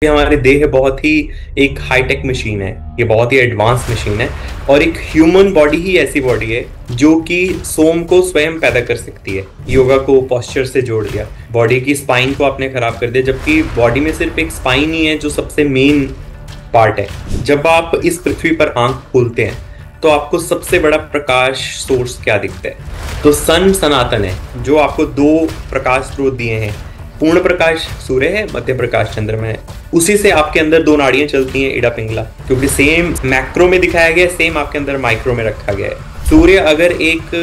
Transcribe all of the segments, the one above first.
हमारे देह बहुत ही एक हाईटेक मशीन है। ये बहुत ही एडवांस मशीन है। और एक ह्यूमन बॉडी ही ऐसी बॉडी है जो कि सोम को स्वयं पैदा कर सकती है। योगा को पोस्चर से जोड़ दिया, बॉडी की स्पाइन को आपने खराब कर दिया, जबकि बॉडी में सिर्फ एक स्पाइन ही है जो सबसे मेन पार्ट है। जब आप इस पृथ्वी पर आंख खोलते हैं तो आपको सबसे बड़ा प्रकाश सोर्स क्या दिखता है? तो सन सनातन है, जो आपको दो प्रकाश स्रोत दिए हैं। पूर्ण प्रकाश सूर्य है, मध्य प्रकाश चंद्रमा है। उसी से आपके अंदर दो नाड़ियां चलती हैं, इडा पिंगला, क्योंकि सेम मैक्रो में दिखाया गया है, सेम आपके अंदर माइक्रो में रखा गया है। सूर्य अगर एक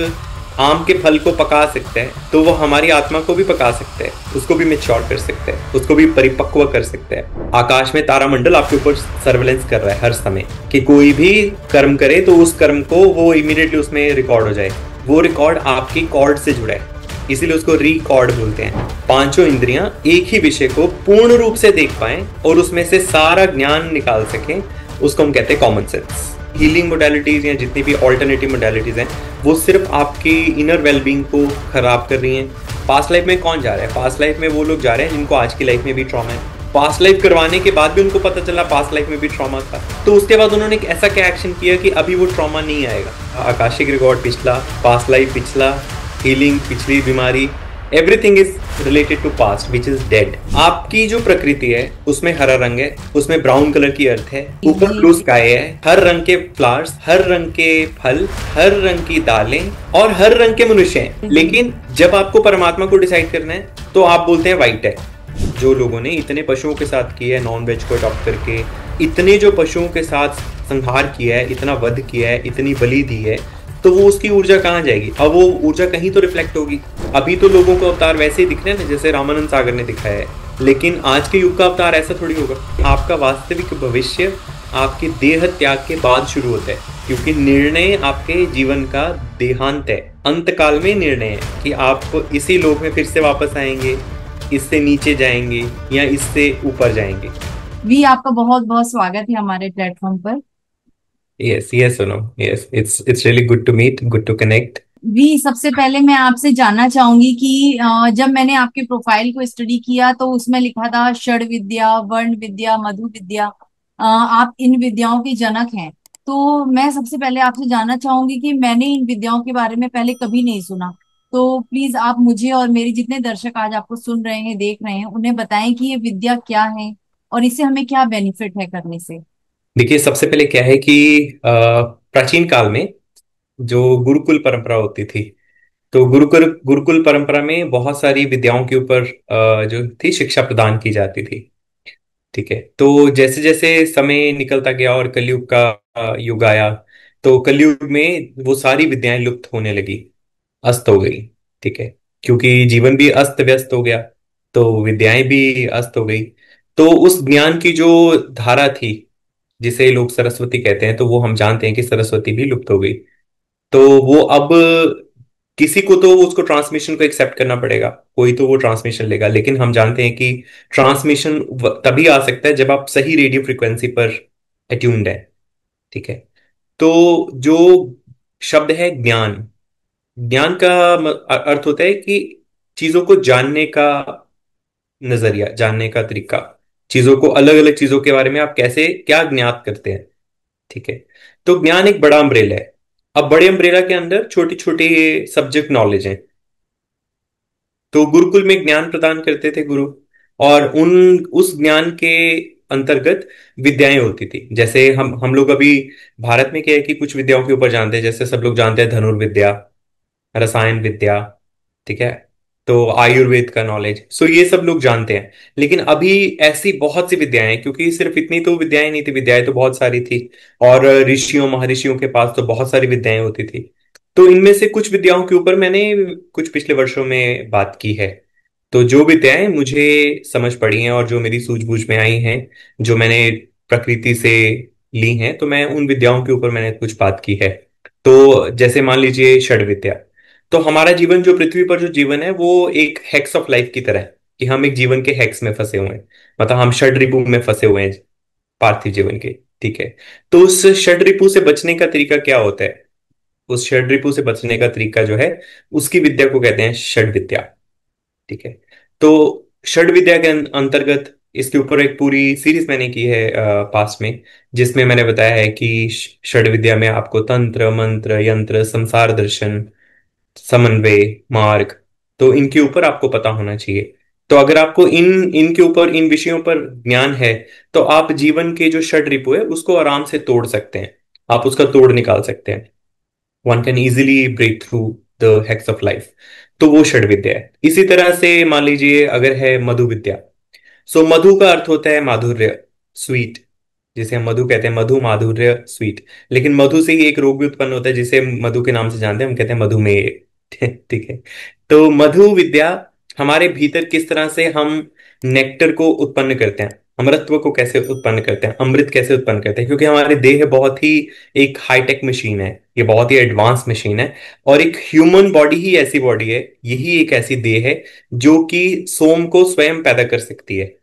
आम के फल को पका सकता है तो वो हमारी आत्मा को भी पका सकता है, उसको भी मैच्योर कर सकता है, उसको भी परिपक्व कर सकता है। आकाश में तारामंडल आपके ऊपर सर्वेलेंस कर रहा है हर समय कि कोई भी कर्म करे तो उस कर्म को वो इमीडिएटली उसमें रिकॉर्ड हो जाए। वो रिकॉर्ड आपकी कॉर्ड से जुड़ा है, इसीलिए उसको रिकॉर्ड बोलते हैं। पांचों इंद्रियां एक ही विषय को पूर्ण रूप से देख पाएं और उसमें से सारा ज्ञान निकाल सकें, उसको हम कहते हैं कॉमन सेंस। हीलिंग मोडालिटीज या जितनी भी ऑल्टरनेटिव मोडालिटीज हैं वो सिर्फ आपकी इनर वेलबींग को खराब कर रही हैं। पास्ट लाइफ में कौन जा रहा है? पास्ट लाइफ में वो लोग जा रहे हैं जिनको आज की लाइफ में भी ट्रॉमा है। पास्ट लाइफ करवाने के बाद भी उनको पता चला पास्ट लाइफ में भी ट्रॉमा था, तो उसके बाद उन्होंने एक ऐसा क्या एक्शन किया कि अभी वो ट्रॉमा नहीं आएगा। आकाशिक रिकॉर्ड पिछला, पास्ट लाइफ पिछला, हीलिंग पिछली बीमारी, everything is related to past which is dead. आपकी जो प्रकृति है उसमें हरा रंग है, उसमें ब्राउन कलर की अर्थ है, ऊपर ब्लू स्काई है, हर रंग के फ्लावर्स, हर रंग के फल, हर रंग की दालें और हर रंग के मनुष्य हैं। लेकिन जब आपको परमात्मा को डिसाइड करना है तो आप बोलते हैं व्हाइट है। जो लोगों ने इतने पशुओं के साथ किया है, नॉन वेज को अडॉप्ट करके, इतने जो पशुओं के साथ संहार किया है, इतना वध किया है, इतनी बलि दी है, तो वो उसकी ऊर्जा कहाँ जाएगी? अब वो ऊर्जा कहीं तो रिफ्लेक्ट होगी। अभी तो लोगों को अवतार वैसे ही दिख रहे हैं ना, जैसे रामानंद सागर ने दिखाया है, लेकिन आज के युग का अवतार ऐसा थोड़ी होगा। आपका वास्तविक भविष्य आपके देह त्याग के बाद शुरू होता है, क्योंकि निर्णय आपके जीवन का देहांत है, अंत काल में निर्णय है कि आप इसी लोक में फिर से वापस आएंगे, इससे नीचे जाएंगे या इससे ऊपर जाएंगे। भी आपका बहुत बहुत स्वागत है हमारे प्लेटफॉर्म पर। Yes yes Sonam, yes, it's really good to meet, good to connect. भी सबसे पहले मैं आपसे जानना चाहूंगी कि जब मैंने आपके प्रोफाइल को स्टडी किया तो उसमें लिखा था षड विद्या, वर्ण विद्या, मधु विद्या। आप इन विद्याओं के जनक हैं। तो मैं सबसे पहले आपसे जानना चाहूंगी कि मैंने इन विद्याओं के बारे में पहले कभी नहीं सुना। तो प्लीज आप मुझे और मेरे जितने दर्शक आज आपको सुन रहे हैं, देख रहे हैं, उन्हें बताएं कि ये विद्या क्या है और इससे हमें क्या बेनिफिट है करने से। देखिए, सबसे पहले क्या है कि प्राचीन काल में जो गुरुकुल परंपरा होती थी, तो गुरुकुल गुरुकुल परंपरा में बहुत सारी विद्याओं के ऊपर जो थी शिक्षा प्रदान की जाती थी। ठीक है, तो जैसे जैसे समय निकलता गया और कलयुग का युग आया, तो कलयुग में वो सारी विद्याएं लुप्त होने लगी, अस्त हो गई। ठीक है, क्योंकि जीवन भी अस्त व्यस्त हो गया, तो विद्याएं भी अस्त हो गई। तो उस ज्ञान की जो धारा थी, जिसे लोग सरस्वती कहते हैं, तो वो हम जानते हैं कि सरस्वती भी लुप्त हो गई। तो वो अब किसी को तो उसको ट्रांसमिशन को एक्सेप्ट करना पड़ेगा, कोई तो वो ट्रांसमिशन लेगा। लेकिन हम जानते हैं कि ट्रांसमिशन तभी आ सकता है जब आप सही रेडियो फ्रिक्वेंसी पर अट्यून्ड है। ठीक है, तो जो शब्द है ज्ञान, ज्ञान का अर्थ होता है कि चीजों को जानने का नजरिया, जानने का तरीका, चीजों को, अलग अलग चीजों के बारे में आप कैसे क्या ज्ञात करते हैं। ठीक है, तो ज्ञान एक बड़ा अम्ब्रेला है। अब बड़े अम्ब्रेला के अंदर छोटी छोटी सब्जेक्ट नॉलेज है। तो गुरुकुल में ज्ञान प्रदान करते थे गुरु, और उन उस ज्ञान के अंतर्गत विद्याएं होती थी। जैसे हम लोग अभी भारत में क्या है कि कुछ विद्याओं के ऊपर जानते हैं, जैसे सब लोग जानते हैं धनुर्विद्या, रसायन विद्या। ठीक है, तो आयुर्वेद का नॉलेज, सो ये सब लोग जानते हैं। लेकिन अभी ऐसी बहुत सी विद्याएं हैं, क्योंकि सिर्फ इतनी तो विद्याएं नहीं थी, विद्याएं तो बहुत सारी थी। और ऋषियों महर्षियों के पास तो बहुत सारी विद्याएं होती थी। तो इनमें से कुछ विद्याओं के ऊपर मैंने कुछ पिछले वर्षों में बात की है। तो जो विद्याएं मुझे समझ पड़ी हैं और जो मेरी सूझबूझ में आई हैं, जो मैंने प्रकृति से ली हैं, तो मैं उन विद्याओं के ऊपर मैंने कुछ बात की है। तो जैसे मान लीजिए षड विद्या। तो हमारा जीवन, जो पृथ्वी पर जो जीवन है, वो एक हेक्स ऑफ लाइफ की तरह है, कि हम एक जीवन के हेक्स में फंसे हुए हैं। मतलब हम षड रिपु में फंसे हुए हैं, पार्थिव जीवन के। ठीक है, तो उस षड रिपु से बचने का तरीका क्या होता है? उस षड रिपु से बचने का तरीका जो है, उसकी विद्या को कहते हैं षड विद्या। ठीक है, तो षड विद्या के अंतर्गत इसके ऊपर एक पूरी सीरीज मैंने की है पास्ट में, जिसमें मैंने बताया है कि षड विद्या में आपको तंत्र मंत्र यंत्र संसार दर्शन समन्वय मार्ग, तो इनके ऊपर आपको पता होना चाहिए। तो अगर आपको इनके ऊपर इन विषयों पर ज्ञान है, तो आप जीवन के जो षड रिपु है उसको आराम से तोड़ सकते हैं, आप उसका तोड़ निकाल सकते हैं। One can easily break through the hacks of life. तो वो षड विद्या है। इसी तरह से मान लीजिए अगर है मधु विद्या। सो मधु का अर्थ होता है माधुर्य, स्वीट, जिसे हम मधु कहते हैं, मधु माधुर्य स्वीट। लेकिन मधु से ही एक रोग भी उत्पन्न होता है जिसे मधु के नाम से जानते हैं, हम कहते हैं मधुमेह। ठीक है। तो मधु विद्या हमारे भीतर किस तरह से हम नेक्टर को उत्पन्न करते हैं, अमृतत्व को कैसे उत्पन्न करते हैं, अमृत कैसे उत्पन्न करते हैं, क्योंकि हमारे देह बहुत ही एक हाईटेक मशीन है, ये बहुत ही एडवांस मशीन है। और एक ह्यूमन बॉडी ही ऐसी बॉडी है, यही एक ऐसी देह है जो कि सोम को स्वयं पैदा कर सकती है।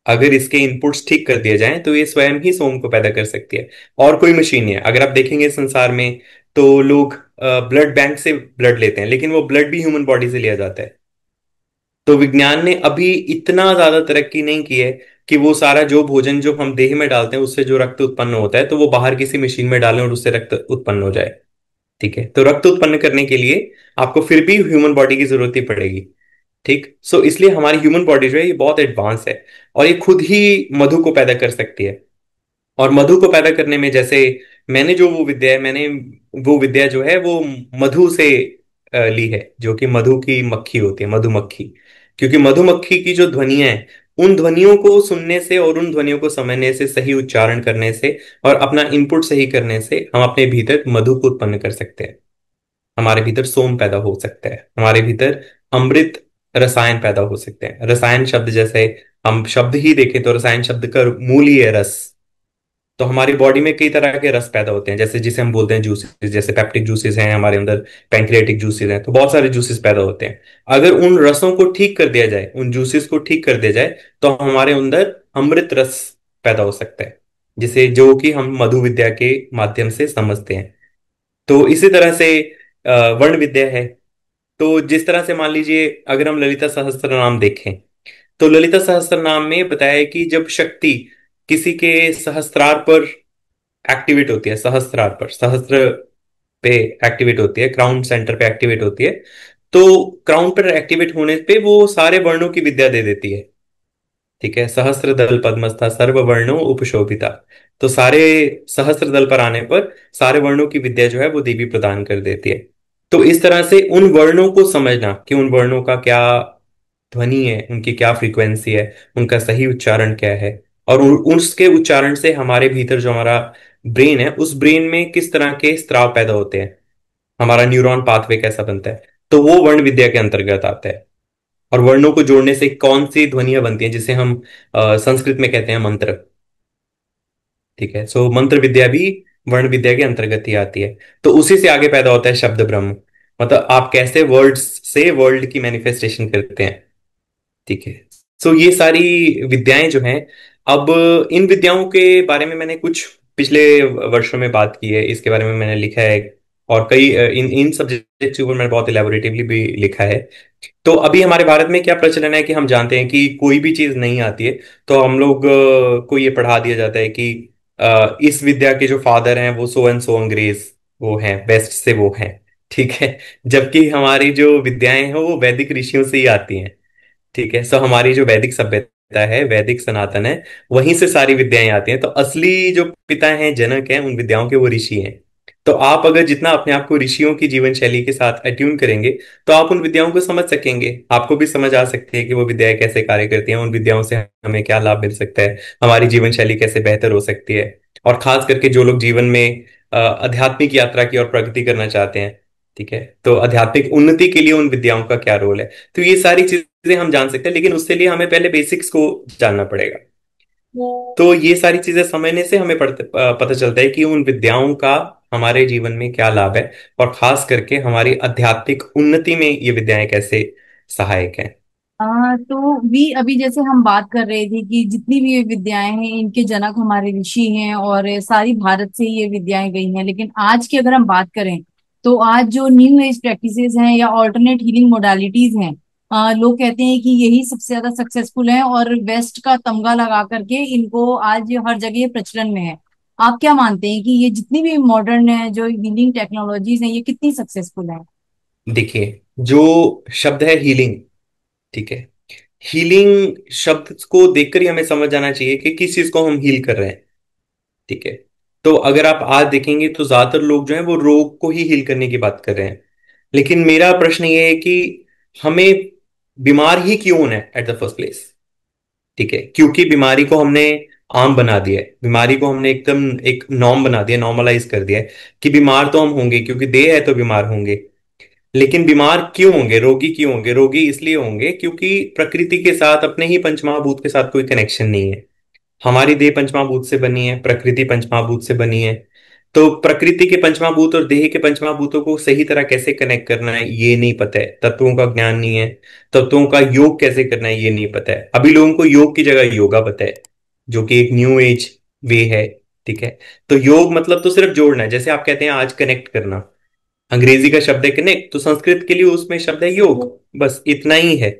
अगर इसके इनपुट्स ठीक कर दिए जाएं तो ये स्वयं ही सोम को पैदा कर सकती है। और कोई मशीन नहीं है। अगर आप देखेंगे संसार में, तो लोग ब्लड बैंक से ब्लड लेते हैं, लेकिन वो ब्लड भी ह्यूमन बॉडी से लिया जाता है। तो विज्ञान ने अभी इतना ज्यादा तरक्की नहीं की है कि वो सारा जो भोजन जो हम देह में डालते हैं उससे जो रक्त उत्पन्न होता है, तो वो बाहर किसी मशीन में डालें और उससे रक्त उत्पन्न हो जाए। ठीक है। तो रक्त उत्पन्न करने के लिए आपको फिर भी ह्यूमन बॉडी की जरूरत ही पड़ेगी। ठीक। सो इसलिए हमारी ह्यूमन बॉडी जो है ये बहुत एडवांस है, और ये खुद ही मधु को पैदा कर सकती है। और मधु को पैदा करने में, जैसे मैंने जो वो विद्या है, मैंने वो विद्या जो है वो मधु से ली है, जो कि मधु की मक्खी होती है, मधुमक्खी। क्योंकि मधुमक्खी की जो ध्वनियां हैं, उन ध्वनियों को सुनने से और उन ध्वनियों को समझने से, सही उच्चारण करने से और अपना इनपुट सही करने से हम अपने भीतर मधु को उत्पन्न कर सकते हैं। हमारे भीतर सोम पैदा हो सकता है, हमारे भीतर अमृत रसायन पैदा हो सकते हैं। रसायन शब्द जैसे हम शब्द ही देखें तो रसायन शब्द का मूल ही है रस। तो हमारी बॉडी में कई तरह के रस पैदा होते हैं, जैसे जिसे हम बोलते हैं जूसेस, जैसे पेप्टिक जूसेस हैं हमारे अंदर, पैंक्रियाटिक जूसेस हैं, तो बहुत सारे जूसेस पैदा होते हैं। अगर उन रसों को ठीक कर दिया जाए, उन जूसेस को ठीक कर दिया जाए, तो हमारे अंदर अमृत रस पैदा हो सकता है, जिसे जो कि हम मधु विद्या के माध्यम से समझते हैं। तो इसी तरह से वर्ण विद्या है। तो जिस तरह से मान लीजिए अगर हम ललिता सहस्त्र नाम देखें, तो ललिता सहस्त्र नाम में बताया है कि जब शक्ति किसी के सहस्त्रार पर एक्टिवेट होती है, सहस्त्रार पर, सहस्त्र पे एक्टिवेट होती है, क्राउन सेंटर पे एक्टिवेट होती है, तो क्राउन पर एक्टिवेट होने पे वो सारे वर्णों की विद्या दे देती है। ठीक है। सहस्त्र दल पद्मस्था सर्व वर्णों उपशोभिता। तो सारे सहस्त्र दल पर आने पर सारे वर्णों की विद्या जो है वो देवी प्रदान कर देती है। तो इस तरह से उन वर्णों को समझना कि उन वर्णों का क्या ध्वनि है, उनकी क्या फ्रीक्वेंसी है, उनका सही उच्चारण क्या है, और उसके उच्चारण से हमारे भीतर जो हमारा ब्रेन है, उस ब्रेन में किस तरह के स्त्राव पैदा होते हैं, हमारा न्यूरॉन पाथवे कैसा बनता है, तो वो वर्ण विद्या के अंतर्गत आता है। और वर्णों को जोड़ने से कौन सी ध्वनियां बनती हैं, जिसे हम संस्कृत में कहते हैं मंत्र। ठीक है। सो मंत्र विद्या भी वर्ण विद्या के अंतर्गत ही आती है। तो उसी से आगे पैदा होता है शब्द ब्रह्म, मतलब आप कैसे वर्ड्स से वर्ल्ड की मैनिफेस्टेशन करते हैं। ठीक है। सो ये सारी विद्याएं जो हैं, अब इन विद्याओं के बारे में मैंने कुछ पिछले वर्षों में बात की है, इसके बारे में मैंने लिखा है, और कई इन इन सब्जेक्ट्स के ऊपर मैंने बहुत इलेबोरेटिवली भी लिखा है। तो अभी हमारे भारत में क्या प्रचलन है कि हम जानते हैं कि कोई भी चीज नहीं आती है तो हम लोग को ये पढ़ा दिया जाता है कि इस विद्या के जो फादर हैं वो सो एंड सो अंग्रेज वो हैं, वेस्ट से वो हैं। ठीक है। जबकि हमारी जो विद्याएं हैं वो वैदिक ऋषियों से ही आती हैं। ठीक है। सो हमारी जो वैदिक सभ्यता है, वैदिक सनातन है, वहीं से सारी विद्याएं आती हैं। तो असली जो पिता हैं, जनक हैं उन विद्याओं के, वो ऋषि हैं। तो आप अगर जितना अपने आप को ऋषियों की जीवन शैली के साथ अट्यून करेंगे, तो आप उन विद्याओं को समझ सकेंगे, आपको भी समझ आ सकती है कि वो विद्याएं कैसे कार्य करती हैं, उन विद्याओं से हमें क्या लाभ मिल सकता है, हमारी जीवन शैली कैसे बेहतर हो सकती है। और खास करके जो लोग जीवन में आध्यात्मिक यात्रा की और प्रगति करना चाहते हैं, ठीक है, तो आध्यात्मिक उन्नति के लिए उन विद्याओं का क्या रोल है। तो ये सारी चीजें हम जान सकते हैं, लेकिन उसके लिए हमें पहले बेसिक्स को जानना पड़ेगा। तो ये सारी चीजें समझने से हमें पता चलता है कि उन विद्याओं का हमारे जीवन में क्या लाभ है, और खास करके हमारी आध्यात्मिक उन्नति में ये विद्याएं कैसे सहायक हैं। तो भी अभी जैसे हम बात कर रहे थे कि जितनी भी ये विद्याएं हैं इनके जनक हमारे ऋषि हैं और सारी भारत से ही ये विद्याएं गई हैं। लेकिन आज की अगर हम बात करें तो आज जो न्यू एज प्रैक्टिसेस हैं या ऑल्टरनेट हीलिंग मोडालिटीज हैं, लोग कहते हैं कि यही सबसे ज्यादा सक्सेसफुल है और वेस्ट का तमगा लगा करके इनको आज हर जगह प्रचलन में है। आप क्या मानते हैं कि ये जितनी भी मॉडर्न है जो हीलिंग टेक्नोलॉजीज हैं ये कितनी सक्सेसफुल है? देखिए, जो शब्द है हीलिंग, ठीक है, हीलिंग शब्द को देखकर ही हमें समझ जाना चाहिए कि किस चीज को हम हील कर रहे हैं। ठीक है। तो अगर आप आज देखेंगे तो ज्यादातर लोग जो है वो रोग को ही हील करने की बात कर रहे हैं। लेकिन मेरा प्रश्न ये है कि हमें बीमार ही क्यों होना है एट द फर्स्ट प्लेस? ठीक है, क्योंकि बीमारी को हमने आम बना दिया है, बीमारी को हमने एकदम एक नॉर्म बना दिया, नॉर्मलाइज कर दिया है कि बीमार तो हम होंगे, क्योंकि देह है तो बीमार होंगे। लेकिन बीमार क्यों होंगे, रोगी क्यों होंगे? रोगी इसलिए होंगे क्योंकि प्रकृति के साथ, अपने ही पंचमहाभूत के साथ कोई कनेक्शन नहीं है। हमारी देह पंचमहाभूत से बनी है, प्रकृति पंचमहाभूत से बनी है। तो प्रकृति के पंचमहाभूत और देह के पंचमहाभूतों को सही तरह कैसे कनेक्ट करना है ये नहीं पता है, तत्वों का ज्ञान नहीं है। तत्वों का योग कैसे करना है ये नहीं पता है। अभी लोगों को योग की जगह योगा पता है, जो कि एक न्यू एज वे है। ठीक है। तो योग मतलब तो सिर्फ जोड़ना है, जैसे आप कहते हैं आज कनेक्ट करना, अंग्रेजी का शब्द है कनेक्ट, तो संस्कृत के लिए उसमें शब्द है योग, बस इतना ही है।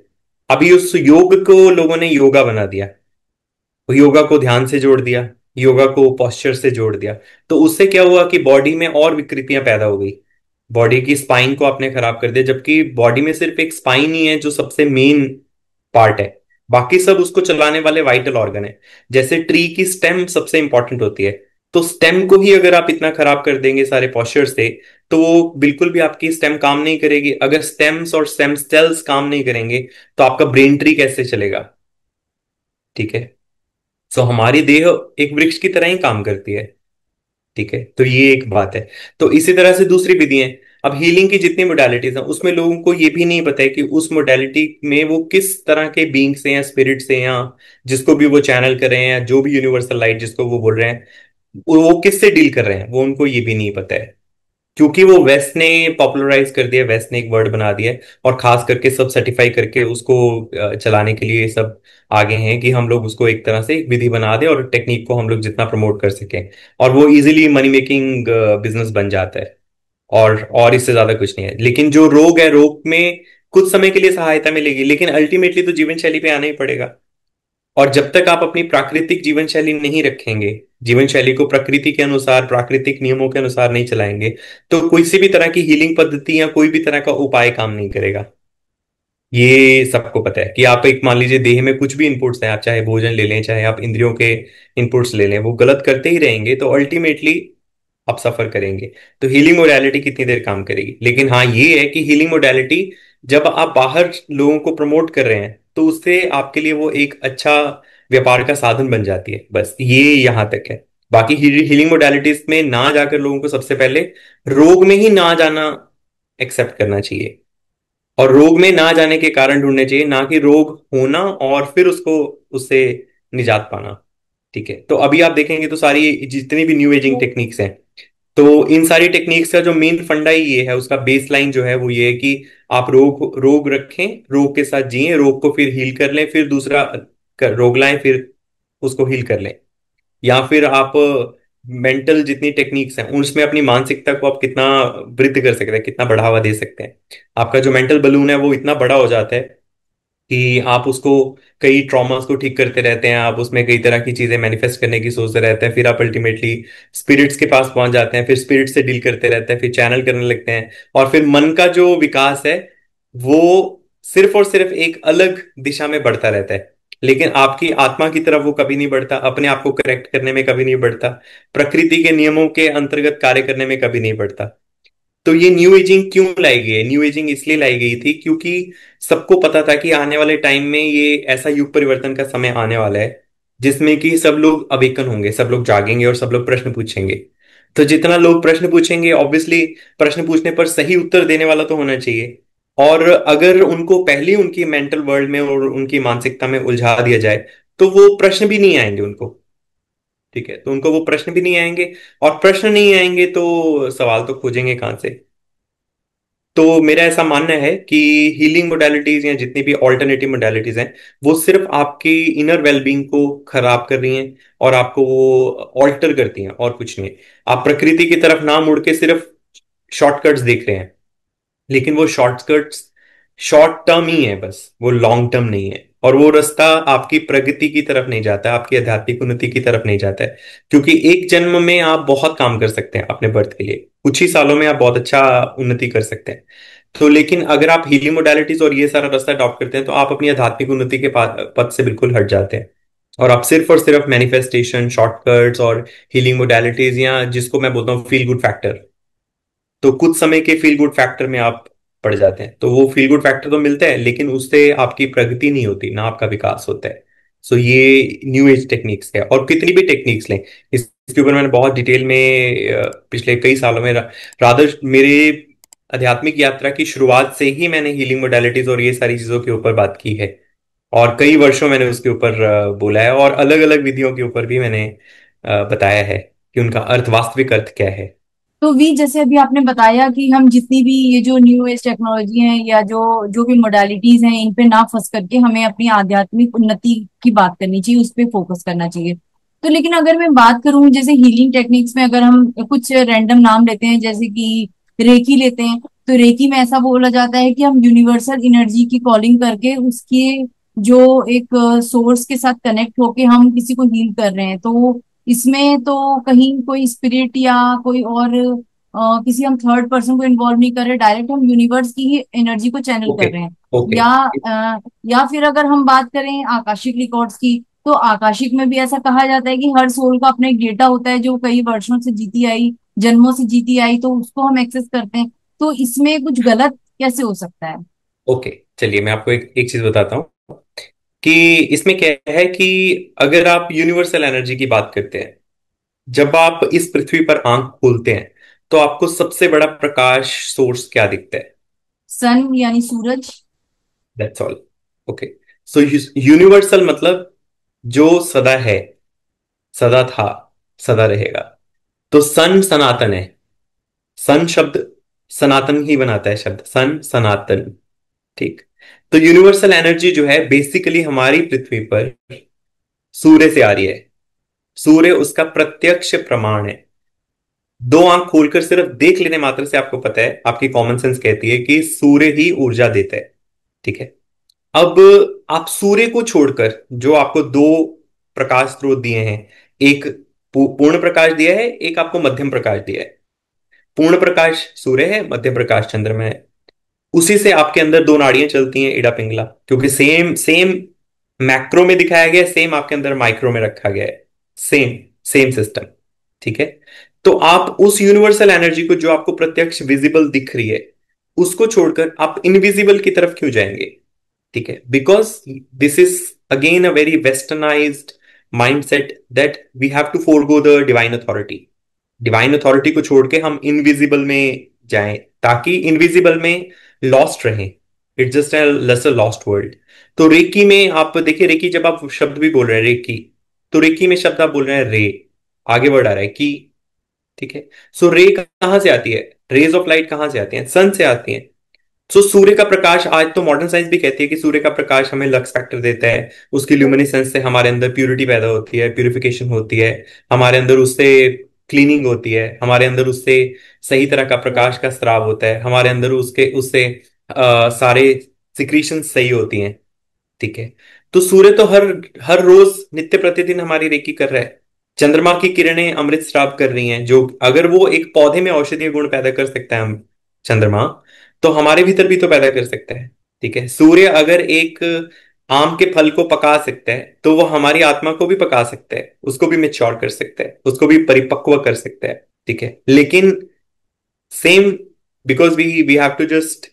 अभी उस योग को लोगों ने योगा बना दिया, वो योगा को ध्यान से जोड़ दिया, योगा को पोस्चर से जोड़ दिया। तो उससे क्या हुआ कि बॉडी में और विकृतियां पैदा हो गई, बॉडी की स्पाइन को आपने खराब कर दिया, जबकि बॉडी में सिर्फ एक स्पाइन ही है जो सबसे मेन पार्ट है। बाकी सब उसको चलाने वाले वाइटल ऑर्गन है। जैसे ट्री की स्टेम सबसे इंपॉर्टेंट होती है, तो स्टेम को ही अगर आप इतना खराब कर देंगे सारे पोस्चर से, तो वो बिल्कुल भी आपकी स्टेम काम नहीं करेगी। अगर स्टेम्स और स्टेम सेल्स काम नहीं करेंगे तो आपका ब्रेन ट्री कैसे चलेगा? ठीक है। सो हमारी देह एक वृक्ष की तरह ही काम करती है। ठीक है, तो ये एक बात है। तो इसी तरह से दूसरी विधि है। अब हीलिंग की जितनी मोडालिटीज हैं उसमें लोगों को ये भी नहीं पता है कि उस मोडालिटी में वो किस तरह के बींग से या स्पिरिट से या जिसको भी वो चैनल कर रहे हैं, या जो भी यूनिवर्सल लाइट जिसको वो बोल रहे हैं, वो किससे डील कर रहे हैं, वो उनको ये भी नहीं पता है। क्योंकि वो वेस्ट ने पॉपुलराइज कर दिया, वेस्ट ने एक वर्ड बना दिया है, और खास करके सब सर्टिफाई करके उसको चलाने के लिए सब आगे हैं कि हम लोग उसको एक तरह से एक विधि बना दें और टेक्निक को हम लोग जितना प्रमोट कर सकें, और वो इजीली मनी मेकिंग बिजनेस बन जाता है। और इससे ज्यादा कुछ नहीं है। लेकिन जो रोग है, रोग में कुछ समय के लिए सहायता मिलेगी, लेकिन अल्टीमेटली तो जीवन शैली पे आना ही पड़ेगा। और जब तक आप अपनी प्राकृतिक जीवन शैली नहीं रखेंगे, जीवन शैली को प्रकृति के अनुसार, प्राकृतिक नियमों के अनुसार नहीं चलाएंगे, तो कोई सी भी तरह की हीलिंग पद्धति या कोई भी तरह का उपाय काम नहीं करेगा। ये सबको पता है कि आप एक मान लीजिए देह में कुछ भी इनपुट्स हैं, आप चाहे भोजन ले लें, चाहे आप इंद्रियों के इनपुट्स ले लें, वो गलत करते ही रहेंगे तो अल्टीमेटली आप सफर करेंगे। तो हीलिंग मोडालिटी कितनी देर काम करेगी? लेकिन हाँ ये है कि हीलिंग मोडालिटी जब आप बाहर लोगों को प्रमोट कर रहे हैं तो उससे आपके लिए वो एक अच्छा व्यापार का साधन बन जाती है। बस ये यहां तक है। बाकी हीलिंग मोडालिटीज में ना जाकर लोगों को सबसे पहले रोग में ही ना जाना एक्सेप्ट करना चाहिए, और रोग में ना जाने के कारण ढूंढने चाहिए, ना कि रोग होना और फिर उसको, उससे निजात पाना। ठीक है। तो अभी आप देखेंगे तो सारी जितनी भी न्यू एजिंग टेक्निक्स हैं, तो इन सारी टेक्निक्स का जो मेन फंडा ही ये है, उसका बेस लाइन जो है वो ये है कि आप रोग रोग रखें, रोग के साथ जिए, रोग को फिर हील कर लें, फिर दूसरा रोग लाएं, फिर उसको हील कर लें। या फिर आप मेंटल जितनी टेक्निक्स हैं उसमें अपनी मानसिकता को आप कितना वृद्धि कर सकते हैं, कितना बढ़ावा दे सकते हैं। आपका जो मेंटल बलून है वो इतना बड़ा हो जाता है कि आप उसको, कई ट्रॉमास को ठीक करते रहते हैं, आप उसमें कई तरह की चीजें मैनिफेस्ट करने की सोचते रहते हैं, फिर आप अल्टीमेटली स्पिरिट्स के पास पहुंच जाते हैं, फिर स्पिरिट से डील करते रहते हैं, फिर चैनल करने लगते हैं, और फिर मन का जो विकास है वो सिर्फ और सिर्फ एक अलग दिशा में बढ़ता रहता है। लेकिन आपकी आत्मा की तरफ वो कभी नहीं बढ़ता, अपने आप को करेक्ट करने में कभी नहीं बढ़ता, प्रकृति के नियमों के अंतर्गत कार्य करने में कभी नहीं बढ़ता। तो ये न्यू एजिंग क्यों लाई गई है? न्यू एजिंग इसलिए लाई गई थी क्योंकि सबको पता था कि आने वाले टाइम में ये ऐसा युग परिवर्तन का समय आने वाला है जिसमें कि सब लोग अवेकन होंगे, सब लोग जागेंगे और सब लोग प्रश्न पूछेंगे। तो जितना लोग प्रश्न पूछेंगे, ऑब्वियसली प्रश्न पूछने पर सही उत्तर देने वाला तो होना चाहिए। और अगर उनको पहले ही उनकी मेंटल वर्ल्ड में और उनकी मानसिकता में उलझा दिया जाए तो वो प्रश्न भी नहीं आएंगे उनको। ठीक है, तो उनको वो प्रश्न भी नहीं आएंगे, और प्रश्न नहीं आएंगे तो सवाल तो खोजेंगे कहां से? तो मेरा ऐसा मानना है कि हीलिंग मोडालिटीज या जितनी भी ऑल्टरनेटिव मोडालिटीज हैं वो सिर्फ आपकी इनर वेलबींग को खराब कर रही हैं, और आपको वो ऑल्टर करती हैं, और कुछ नहीं है। आप प्रकृति की तरफ ना मुड़ के सिर्फ शॉर्टकट्स देख रहे हैं, लेकिन वो शॉर्टकट्स शॉर्ट टर्म ही है बस, वो लॉन्ग टर्म नहीं है। और वो रास्ता आपकी प्रगति की तरफ नहीं जाता है, आपकी आध्यात्मिक उन्नति की तरफ नहीं जाता है। क्योंकि एक जन्म में आप बहुत काम कर सकते हैं अपने बर्थ के लिए, कुछ ही सालों में आप बहुत अच्छा उन्नति कर सकते हैं। तो लेकिन अगर आप हीलिंग मोडालिटीज और ये सारा रास्ता अडॉप्ट करते हैं तो आप अपनी आध्यात्मिक उन्नति के पथ से बिल्कुल हट जाते हैं। और सिर्फ मैनिफेस्टेशन, शॉर्टकट्स और हीलिंग मोडालिटीज, या जिसको मैं बोलता हूँ फील गुड फैक्टर, तो कुछ समय के फील गुड फैक्टर में आप पड़ जाते हैं। तो वो फील गुड फैक्टर तो मिलता है, लेकिन उससे आपकी प्रगति नहीं होती, ना आपका विकास होता है। सो ये न्यू एज टेक्निक्स है, और कितनी भी टेक्निक्स लें, इसके ऊपर मैंने बहुत डिटेल में पिछले कई सालों में रादर मेरे आध्यात्मिक यात्रा की शुरुआत से ही मैंने हीलिंग मोडालिटीज और ये सारी चीजों के ऊपर बात की है। और कई वर्षों मैंने उसके ऊपर बोला है, और अलग अलग विधियों के ऊपर भी मैंने बताया है कि उनका अर्थ, वास्तविक अर्थ क्या है। तो वी जैसे अभी आपने बताया कि हम जितनी भी ये जो न्यू एज टेक्नोलॉजी है या जो जो भी मोडालिटीज हैं इन पे ना फंस करके हमें अपनी आध्यात्मिक उन्नति की बात करनी चाहिए, उस पे फोकस करना चाहिए। तो लेकिन अगर मैं बात करूं जैसे हीलिंग टेक्निक्स में, अगर हम कुछ रैंडम नाम लेते हैं जैसे कि रेकी लेते हैं, तो रेकी में ऐसा बोला जाता है कि हम यूनिवर्सल एनर्जी की कॉलिंग करके उसके जो एक सोर्स के साथ कनेक्ट होके हम किसी को हील कर रहे हैं। तो इसमें तो कहीं कोई स्पिरिट या कोई और किसी हम थर्ड पर्सन को इन्वॉल्व नहीं कर रहे, डायरेक्ट हम यूनिवर्स की ही एनर्जी को चैनल ओके। कर रहे हैं। ओके। या या फिर अगर हम बात करें आकाशिक रिकॉर्ड्स की, तो आकाशिक में भी ऐसा कहा जाता है कि हर सोल का अपना एक डेटा होता है जो कई वर्षों से जीती आई, जन्मों से जीती आई, तो उसको हम एक्सेस करते हैं। तो इसमें कुछ गलत कैसे हो सकता है? ओके, चलिए मैं आपको एक चीज बताता हूँ कि इसमें क्या है कि अगर आप यूनिवर्सल एनर्जी की बात करते हैं, जब आप इस पृथ्वी पर आंख खोलते हैं तो आपको सबसे बड़ा प्रकाश सोर्स क्या दिखता है? सन यानी सूरज। That's all. Okay. So universal मतलब जो सदा है, सदा था, सदा रहेगा। तो सन सनातन है। सन शब्द सनातन ही बनाता है, शब्द सन सनातन। ठीक। तो यूनिवर्सल एनर्जी जो है बेसिकली हमारी पृथ्वी पर सूर्य से आ रही है। सूर्य उसका प्रत्यक्ष प्रमाण है। दो आंख खोलकर सिर्फ देख लेने मात्र से आपको पता है, आपकी कॉमन सेंस कहती है कि सूर्य ही ऊर्जा देता है। ठीक है। अब आप सूर्य को छोड़कर जो आपको दो प्रकाश स्रोत दिए हैं, एक पूर्ण प्रकाश दिया है, एक आपको मध्यम प्रकाश दिया है। पूर्ण प्रकाश सूर्य है, मध्यम प्रकाश चंद्रमा है। उसी से आपके अंदर दो नाड़ियां चलती हैं, इडा पिंगला, क्योंकि सेम सेम मैक्रो में दिखाया गया है, सेम आपके अंदर माइक्रो में रखा गया है। Same same system. ठीक है। तो आप उस यूनिवर्सल एनर्जी को जो आपको प्रत्यक्ष विजिबल दिख रही है, उसको छोड़कर आप इनविजिबल की तरफ क्यों जाएंगे? ठीक है, because this is again a very westernised mindset that we have to forgo the divine authority. Divine authority को छोड़ के हम इनविजिबल में जाएं, ताकि इनविजिबल में लॉस्ट रहें। It's just a lesser lost world. तो रेकी में आप देखिए, रेकी जब आप शब्द भी बोल रहे हैं रेकी, तो रेकी में शब्द आप बोल रहे हैं रे, आगे वर्ड आ रहा है की। ठीक है। सो रे कहां से आती है? रेज ऑफ लाइट कहां से आती हैं? सन से आती हैं। सो सूर्य का प्रकाश, आज तो मॉडर्न साइंस भी कहती है कि सूर्य का प्रकाश हमें लक्स फैक्टर देता है। उसकी ल्यूमिनेसेंस से हमारे अंदर प्यूरिटी पैदा होती है, प्यूरिफिकेशन होती है। हमारे अंदर उससे क्लीनिंग होती है, हमारे अंदर उससे सही तरह का प्रकाश का स्राव होता है, हमारे अंदर उसके उससे सारे सिक्रीशन सही होती हैं। ठीक है। तो सूर्य तो हर हर रोज नित्य प्रतिदिन हमारी रेकी कर रहा है। चंद्रमा की किरणें अमृत स्राव कर रही हैं, जो अगर वो एक पौधे में औषधीय गुण पैदा कर सकता है, हम चंद्रमा, तो हमारे भीतर भी तो पैदा कर सकता है। ठीक है। सूर्य अगर एक आम के फल को पका सकता है, तो वो हमारी आत्मा को भी पका सकता है, उसको भी मेच्योर कर सकता है, उसको भी परिपक्व कर सकता है। ठीक है। लेकिन same, because we have to just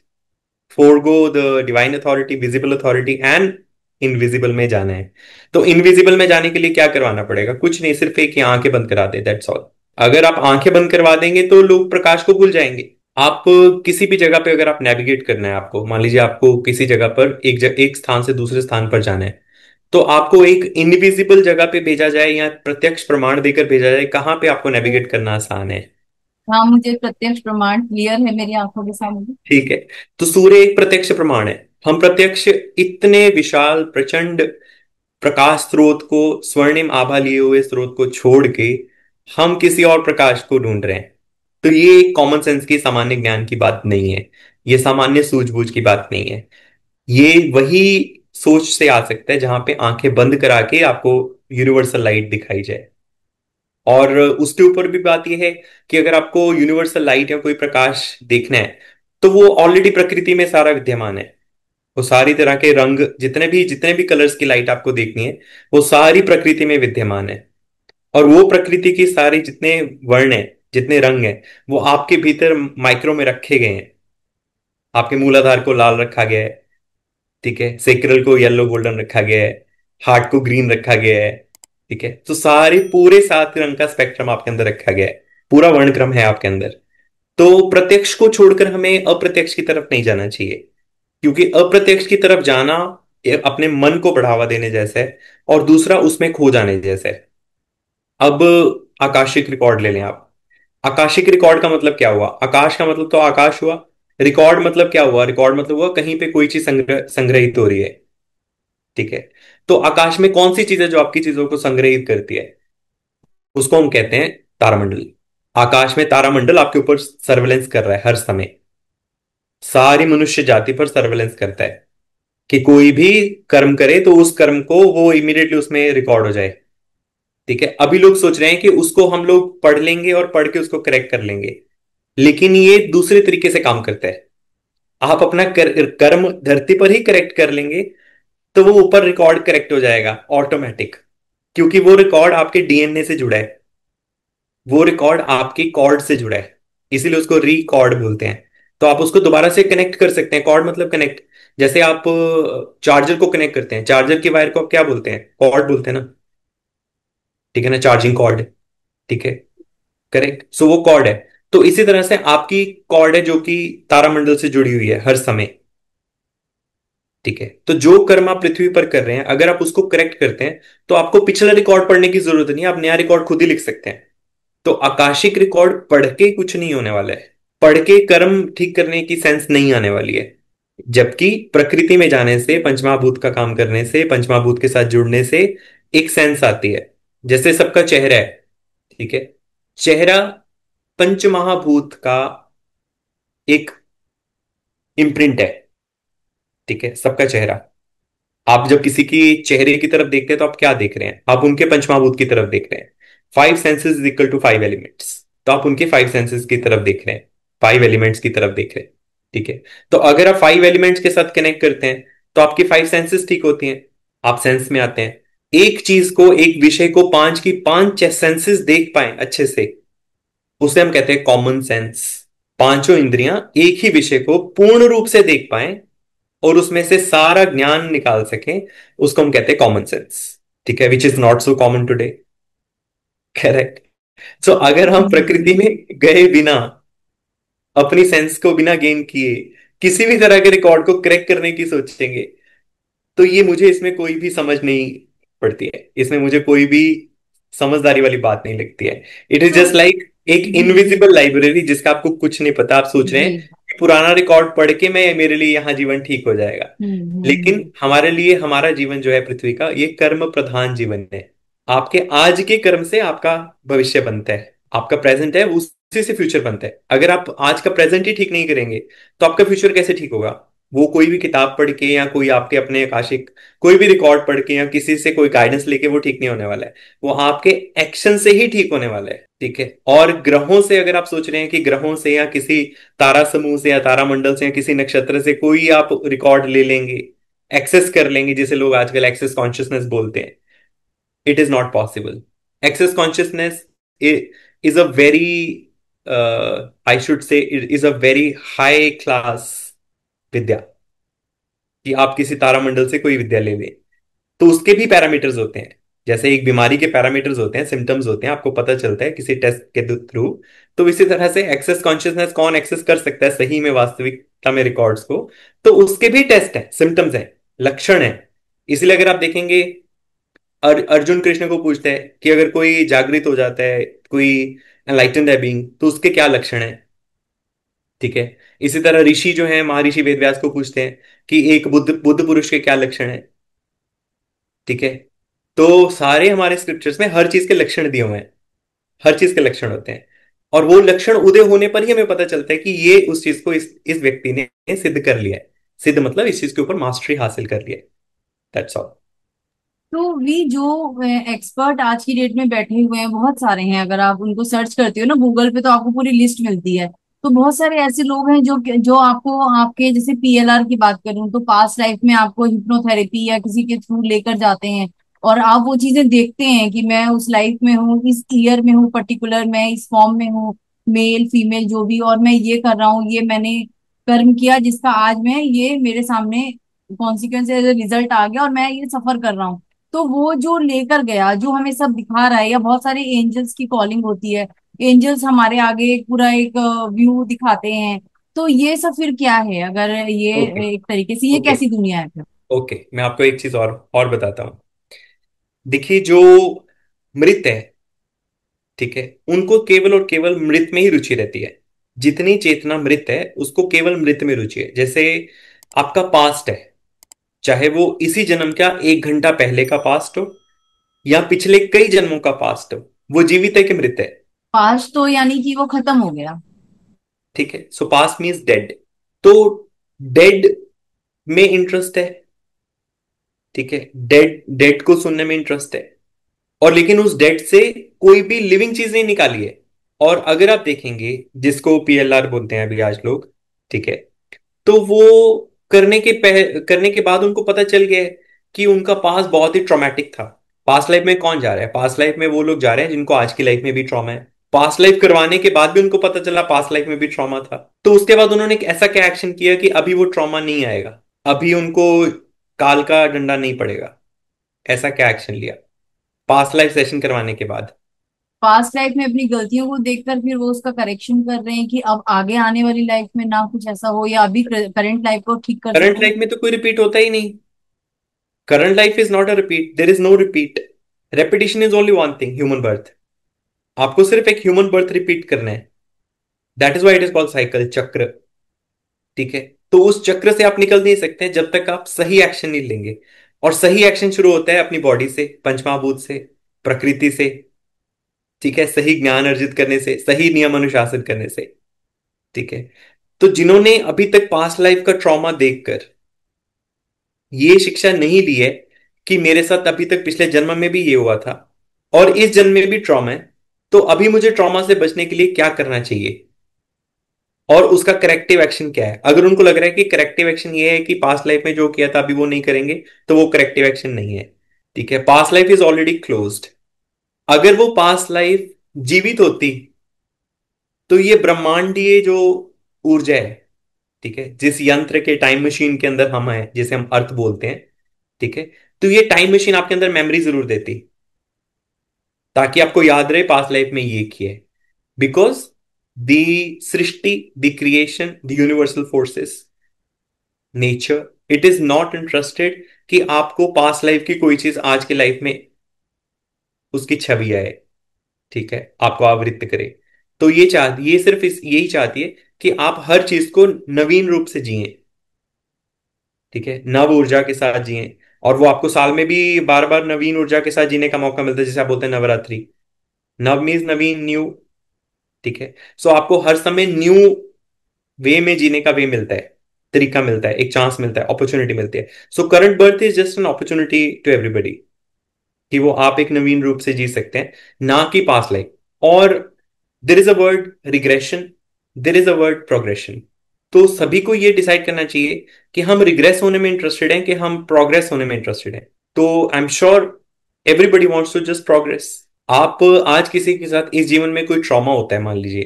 forgo the divine authority, visible authority and invisible में जाना है। तो इनविजिबल में जाने के लिए क्या करवाना पड़ेगा? कुछ नहीं, सिर्फ एक ही आंखें बंद करा दे, दैट्स ऑल। अगर आप आंखें बंद करवा देंगे तो लोग प्रकाश को भूल जाएंगे। आप किसी भी जगह पे अगर आप नेविगेट करना है, आपको मान लीजिए आपको किसी जगह पर एक स्थान से दूसरे स्थान पर जाना है, तो आपको एक इनविजिबल जगह पे भेजा जाए या प्रत्यक्ष प्रमाण देकर भेजा जाए, कहाँ पे आपको नेविगेट करना आसान है? हाँ, मुझे प्रत्यक्ष प्रमाण क्लियर है मेरी आंखों के सामने। ठीक है। तो सूर्य एक प्रत्यक्ष प्रमाण है। हम प्रत्यक्ष इतने विशाल प्रचंड प्रकाश स्रोत को, स्वर्णिम आभा लिए हुए स्रोत को छोड़ के हम किसी और प्रकाश को ढूंढ रहे हैं। तो ये एक कॉमन सेंस की, सामान्य ज्ञान की बात नहीं है। ये सामान्य सूझबूझ की बात नहीं है। ये वही सोच से आ सकता है जहां पे आंखें बंद करा के आपको यूनिवर्सल लाइट दिखाई जाए। और उसके ऊपर भी बात यह है कि अगर आपको यूनिवर्सल लाइट या कोई प्रकाश देखना है, तो वो ऑलरेडी प्रकृति में सारा विद्यमान है। वो सारी तरह के रंग, जितने भी कलर्स की लाइट आपको देखनी है, वो सारी प्रकृति में विद्यमान है। और वो प्रकृति की सारी जितने वर्ण है, जितने रंग हैं, वो आपके भीतर माइक्रो में रखे गए हैं। आपके मूलाधार को लाल रखा गया है, ठीक है, सेक्रल को येलो गोल्डन रखा गया है, हार्ट को ग्रीन रखा गया है, ठीक है। तो सारे पूरे 7 रंग का स्पेक्ट्रम आपके अंदर रखा गया है, पूरा वर्णक्रम है आपके अंदर। तो प्रत्यक्ष को छोड़कर हमें अप्रत्यक्ष की तरफ नहीं जाना चाहिए, क्योंकि अप्रत्यक्ष की तरफ जाना ये अपने मन को बढ़ावा देने जैसा है, और दूसरा उसमें खो जाने जैसा है। अब आकाशिक रिकॉर्ड ले लें आप। आकाशिक रिकॉर्ड का मतलब क्या हुआ? आकाश का मतलब तो आकाश हुआ। रिकॉर्ड मतलब क्या हुआ? रिकॉर्ड मतलब हुआ कहीं पे कोई चीज संग्रहित हो रही है, ठीक है। तो आकाश में कौन सी चीज है जो आपकी चीजों को संग्रहित करती है? उसको हम कहते हैं तारामंडल। आकाश में तारामंडल आपके ऊपर सर्वेलेंस कर रहा है हर समय, सारी मनुष्य जाति पर सर्वेलेंस करता है कि कोई भी कर्म करे तो उस कर्म को वो इमीडिएटली उसमें रिकॉर्ड हो जाए, ठीक है। अभी लोग सोच रहे हैं कि उसको हम लोग पढ़ लेंगे और पढ़ के उसको करेक्ट कर लेंगे, लेकिन ये दूसरे तरीके से काम करता है। आप अपना कर्म धरती पर ही करेक्ट कर लेंगे, तो वो ऊपर रिकॉर्ड करेक्ट हो जाएगा ऑटोमेटिक, क्योंकि वो रिकॉर्ड आपके डीएनए से जुड़ा है, वो रिकॉर्ड आपकी कॉर्ड से जुड़ा है, इसीलिए उसको रिकॉर्ड बोलते हैं। तो आप उसको दोबारा से कनेक्ट कर सकते हैं। कॉर्ड मतलब कनेक्ट। जैसे आप चार्जर को कनेक्ट करते हैं, चार्जर की वायर को आप क्या बोलते हैं? कॉर्ड बोलते हैं ना, ठीक है ना, चार्जिंग कॉर्ड, ठीक है, करेक्ट। सो वो कॉर्ड है। तो इसी तरह से आपकी कॉर्ड है जो कि तारामंडल से जुड़ी हुई है हर समय, ठीक है। तो जो कर्म आप पृथ्वी पर कर रहे हैं, अगर आप उसको करेक्ट करते हैं, तो आपको पिछला रिकॉर्ड पढ़ने की जरूरत नहीं है, आप नया रिकॉर्ड खुद ही लिख सकते हैं। तो आकाशिक रिकॉर्ड पढ़ के कुछ नहीं होने वाला है, पढ़ के कर्म ठीक करने की सेंस नहीं आने वाली है। जबकि प्रकृति में जाने से, पंचमहाभूत का काम करने से, पंचमहाभूत के साथ जुड़ने से एक सेंस आती है। जैसे सबका चेहरा है, ठीक है, चेहरा पंचमहाभूत का एक इम्प्रिंट है, ठीक है, सबका चेहरा। आप जब किसी की चेहरे की तरफ देखते हैं तो आप क्या देख रहे हैं? आप उनके पंचमहाभूत की तरफ देख रहे हैं। 5 senses is equal to 5 elements, तो आप उनके 5 सेंसेस की तरफ देख रहे हैं, 5 एलिमेंट्स की तरफ देख रहे हैं, ठीक है। तो अगर आप 5 एलिमेंट्स के साथ कनेक्ट करते हैं, तो आपकी 5 सेंसेस ठीक होती हैं, आप सेंस में आते हैं। एक चीज को, एक विषय को 5 की 5 सेंसेस देख पाए अच्छे से, उसे हम कहते हैं कॉमन सेंस। पांचों इंद्रियां एक ही विषय को पूर्ण रूप से देख पाए और उसमें से सारा ज्ञान निकाल सकें, उसको हम कहते हैं कॉमन सेंस, ठीक है, which is not so common today, correct. So अगर हम प्रकृति में गए बिना, अपनी सेंस को बिना गेन किए, किसी भी तरह के रिकॉर्ड को क्रैक करने की सोचेंगे, तो ये मुझे इसमें कोई भी समझ नहीं पड़ती है, इसमें मुझे कोई भी समझदारी वाली बात नहीं लगती है। इट इज तो जस्ट लाइक एक इनविजिबल लाइब्रेरी जिसका आपको कुछ नहीं पता। आप सोच रहे जी। हैं कि पुराना रिकॉर्ड पढ़ के मैं, मेरे लिए यहाँ जीवन ठीक हो जाएगा, लेकिन हमारे लिए हमारा जीवन जो है पृथ्वी का, ये कर्म प्रधान जीवन है। आपके आज के कर्म से आपका भविष्य बनता है, आपका प्रेजेंट है उसी से फ्यूचर बनता है। अगर आप आज का प्रेजेंट ही ठीक नहीं करेंगे, तो आपका फ्यूचर कैसे ठीक होगा? वो कोई भी किताब पढ़ के या कोई आपके अपने आकाशिक कोई भी रिकॉर्ड पढ़ के या किसी से कोई गाइडेंस लेके वो ठीक नहीं होने वाला है। वो आपके एक्शन से ही ठीक होने वाला है, ठीक है। और ग्रहों से, अगर आप सोच रहे हैं कि ग्रहों से या किसी तारा समूह से या तारा मंडल से या किसी नक्षत्र से कोई आप रिकॉर्ड ले लेंगे, एक्सेस कर लेंगे, जिसे लोग आजकल एक्सेस कॉन्शियसनेस बोलते हैं, it is not possible. Access consciousness is a very, I should say, it is a very high class विद्या, कि आप किसी तारामंडल से कोई विद्या ले लें। तो उसके भी पैरामीटर्स होते हैं, जैसे एक बीमारी के पैरामीटर्स होते हैं, सिम्टम्स होते हैं, आपको पता चलता है किसी टेस्ट के थ्रू। तो इसी तरह से एक्सेस कॉन्शियसनेस कौन एक्सेस कर सकता है सही में, वास्तविकता में रिकॉर्ड्स को? तो उसके भी टेस्ट है, सिम्टम्स है, लक्षण है। इसलिए अगर आप देखेंगे, अर्जुन कृष्ण को पूछते हैं कि अगर कोई जागृत हो जाता है, कोई एनलाइटेंड है बीइंग, तो उसके क्या लक्षण है, ठीक है। इसी तरह ऋषि जो है, महर्षि वेदव्यास को पूछते हैं कि एक बुद्ध बुद्ध पुरुष के क्या लक्षण है, ठीक है। तो सारे हमारे स्क्रिप्चर्स में हर चीज के लक्षण दिए हुए हैं, हर चीज के लक्षण होते हैं। और वो लक्षण उदय होने पर ही हमें पता चलता है कि ये उस चीज को इस व्यक्ति ने सिद्ध कर लिया है। सिद्ध मतलब इस चीज के ऊपर मास्टरी हासिल कर लिया है। That's all. तो भी जो एक्सपर्ट आज की डेट में बैठे हुए हैं बहुत सारे हैं, अगर आप उनको सर्च करते हो ना गूगल पे तो आपको पूरी लिस्ट मिलती है। तो बहुत सारे ऐसे लोग हैं जो जो आपको आपके जैसे पीएलआर की बात करूं तो पास्ट लाइफ में आपको हिप्नोथेरेपी या किसी के थ्रू लेकर जाते हैं, और आप वो चीजें देखते हैं कि मैं उस लाइफ में हूँ, इस ईयर में हूँ, पर्टिकुलर मैं इस फॉर्म में हूँ, मेल फीमेल जो भी, और मैं ये कर रहा हूँ, ये मैंने कर्म किया जिसका आज मैं ये मेरे सामने कॉन्सिक्वेंस रिजल्ट आ गया और मैं ये सफर कर रहा हूँ। तो वो जो लेकर गया जो हमें सब दिखा रहा है, या बहुत सारे एंजल्स की कॉलिंग होती है, एंजल्स हमारे आगे पूरा एक व्यू दिखाते हैं। तो ये सब फिर क्या है, अगर ये ओके। एक तरीके से ये ओके। कैसी दुनिया है फिर? ओके, मैं आपको एक चीज और बताता हूँ। देखिए, जो मृत है, ठीक है, उनको केवल और केवल मृत में ही रुचि रहती है। जितनी चेतना मृत है उसको केवल मृत में रुचि है। जैसे आपका पास्ट है, चाहे वो इसी जन्म का 1 घंटा पहले का पास्ट हो या पिछले कई जन्मों का पास्ट हो, वो जीवित है कि मृत है? पास तो यानी कि वो खत्म हो गया। ठीक है, सो पास्ट मीन्स डेड। तो डेड में इंटरेस्ट है, ठीक है, डेड डेड को सुनने में इंटरेस्ट है। और लेकिन उस डेड से कोई भी लिविंग चीज नहीं निकाली है। और अगर आप देखेंगे, जिसको पीएलआर बोलते हैं अभी आज लोग, ठीक है, तो वो करने के बाद उनको पता चल गया है कि उनका पास बहुत ही ट्रॉमेटिक था। पास्ट लाइफ में कौन जा रहा है? पास्ट लाइफ में वो लोग जा रहे हैं जिनको आज की लाइफ में भी ट्रॉमा है। पास्ट लाइफ करवाने के बाद भी उनको पता चला पास्ट लाइफ में भी ट्रॉमा था। तो उसके बाद उन्होंने एक ऐसा क्या एक्शन किया कि अभी वो ट्रॉमा नहीं आएगा, अभी उनको काल का डंडा नहीं पड़ेगा। ऐसा क्या एक्शन लिया पास्ट लाइफ सेशन करवाने के बाद? पास्ट लाइफ में अपनी गलतियों को देखकर फिर वो उसका करेक्शन कर रहे हैं कि अब आगे आने वाली लाइफ में ना कुछ ऐसा हो, या अभी करंट लाइफ को ठीक कर करंट सके। लाइफ में तो कोई रिपीट होता ही नहीं। Current life is not a repeat, there is no repeat. Repetition is only one thing, human birth. आपको सिर्फ एक ह्यूमन बर्थ रिपीट करना है। That is why it is called cycle, चक्र। ठीक है, तो उस चक्र से आप निकल नहीं सकते जब तक आप सही एक्शन नहीं लेंगे। और सही एक्शन शुरू होता है अपनी बॉडी से, पंचमहाभूत से, प्रकृति से, ठीक है, सही ज्ञान अर्जित करने से, सही नियम अनुशासन करने से। ठीक है, तो जिन्होंने अभी तक पास्ट लाइफ का ट्रॉमा देखकर ये शिक्षा नहीं ली है कि मेरे साथ अभी तक पिछले जन्म में भी ये हुआ था और इस जन्म में भी ट्रॉमा है, तो अभी मुझे ट्रॉमा से बचने के लिए क्या करना चाहिए और उसका करेक्टिव एक्शन क्या है। अगर उनको लग रहा है कि करेक्टिव एक्शन ये है कि पास्ट लाइफ में जो किया था अभी वो नहीं करेंगे, तो वो करेक्टिव एक्शन नहीं है। ठीक है, past life is already closed. अगर वो पास्ट लाइफ जीवित होती तो ये ब्रह्मांडीय जो ऊर्जा है, ठीक है, जिस यंत्र के टाइम मशीन के अंदर हम हैं, जिसे हम अर्थ बोलते हैं, ठीक है, तो ये टाइम मशीन आपके अंदर मेमोरी जरूर देती, ताकि आपको याद रहे पास्ट लाइफ में ये किए। Because the Srishti, the creation, the universal forces, nature, it is not interested कि आपको पास्ट लाइफ की कोई चीज आज के लाइफ में उसकी छवि आए, ठीक है, आपको आवृत्त करे। तो ये सिर्फ यही चाहती है कि आप हर चीज को नवीन रूप से जिए, ठीक है, नव ऊर्जा के साथ जिए। और वो आपको साल में भी बार बार नवीन ऊर्जा के साथ जीने का मौका मिलता है, जैसे आप बोलते हैं नवरात्रि। नव मीन्स नवीन, न्यू। ठीक है, सो आपको हर समय न्यू वे में जीने का वे मिलता है, तरीका मिलता है, एक चांस मिलता है, अपॉर्चुनिटी मिलती है। So current birth is just an opportunity to everybody कि वो आप एक नवीन रूप से जी सकते हैं, ना कि पास्ट लाइफ। और there is a word regression, there is a word progression. तो सभी को ये डिसाइड करना चाहिए कि हम रिग्रेस होने में इंटरेस्टेड हैं कि हम प्रोग्रेस होने में इंटरेस्टेड हैं। तो I am sure everybody wants to just progress. आप आज किसी के साथ इस जीवन में कोई ट्रॉमा होता है मान लीजिए,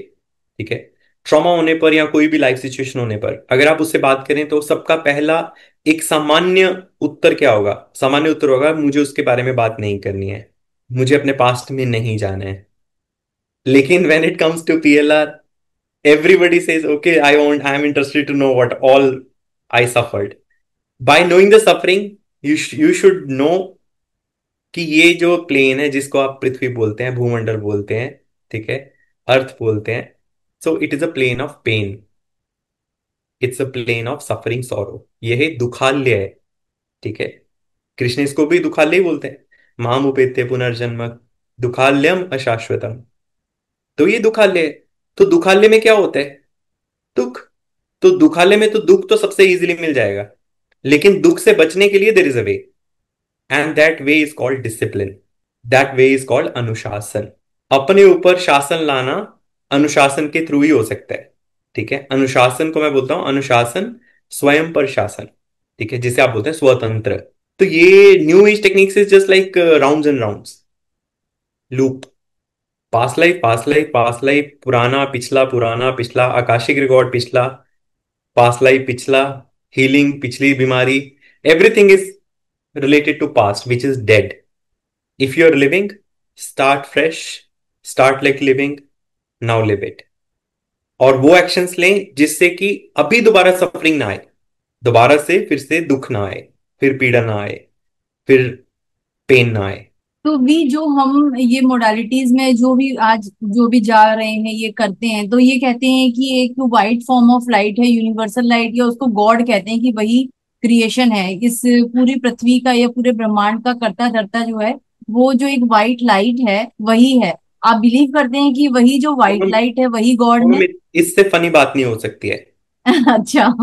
ठीक है, ट्रॉमा होने पर या कोई भी लाइफ सिचुएशन होने पर अगर आप उससे बात करें तो सबका पहला एक सामान्य उत्तर क्या होगा? सामान्य उत्तर होगा, मुझे उसके बारे में बात नहीं करनी है, मुझे अपने पास्ट में नहीं जाना है। लेकिन when it comes to PLR, everybody says, okay, I am interested to know what all I suffered. By knowing the suffering, you should know कि ये जो प्लेन है जिसको आप पृथ्वी बोलते हैं, भूमंडल बोलते हैं, ठीक है, अर्थ बोलते हैं, so it is a plane of pain, it's a plane of suffering sorrow, ये है दुखालय है। ठीक है, कृष्ण इसको भी दुखालय ही बोलते हैं, माम उपेत्य पुनर्जन्म दुखालयम अशाश्वतम। तो ये दुखालय है। तो दुखाले में क्या होता है? दुख। तो दुखाले में तो दुख तो सबसे इजीली मिल जाएगा, लेकिन दुख से बचने के लिए there is a way, and that way is called discipline. That way is called अनुशासन। अपने ऊपर शासन लाना अनुशासन के थ्रू ही हो सकता है। ठीक है, अनुशासन को मैं बोलता हूं अनुशासन स्वयं पर शासन। ठीक है, जिसे आप बोलते हैं स्वतंत्र। तो ये new age techniques is just like rounds and rounds, loop. Past life, past life, past life, पुराना पिछला, पुराना पिछला, आकाशिक रिकॉर्ड पिछला, पास्ट लाइफ पिछला, हीलिंग पिछली बीमारी, everything is related to past which is dead. If you're living, start fresh, start like living, now live it. और वो एक्शंस लें जिससे कि अभी दोबारा सफरिंग ना आए, दोबारा से फिर से दुख ना आए, फिर पीड़ा ना आए, फिर पेन ना आए। तो भी जो हम ये मोडालिटीज में जो भी आज जो भी जा रहे हैं ये करते हैं, तो ये कहते हैं कि एक वाइट फॉर्म ऑफ लाइट है, यूनिवर्सल लाइट, या उसको गॉड कहते हैं, कि वही क्रिएशन है इस पूरी पृथ्वी का या पूरे ब्रह्मांड का करता धरता जो है, वो जो एक वाइट लाइट है वही है। आप बिलीव करते हैं कि वही जो वाइट और लाइट है वही गॉड है? इससे फनी बात नहीं हो सकती है। अच्छा।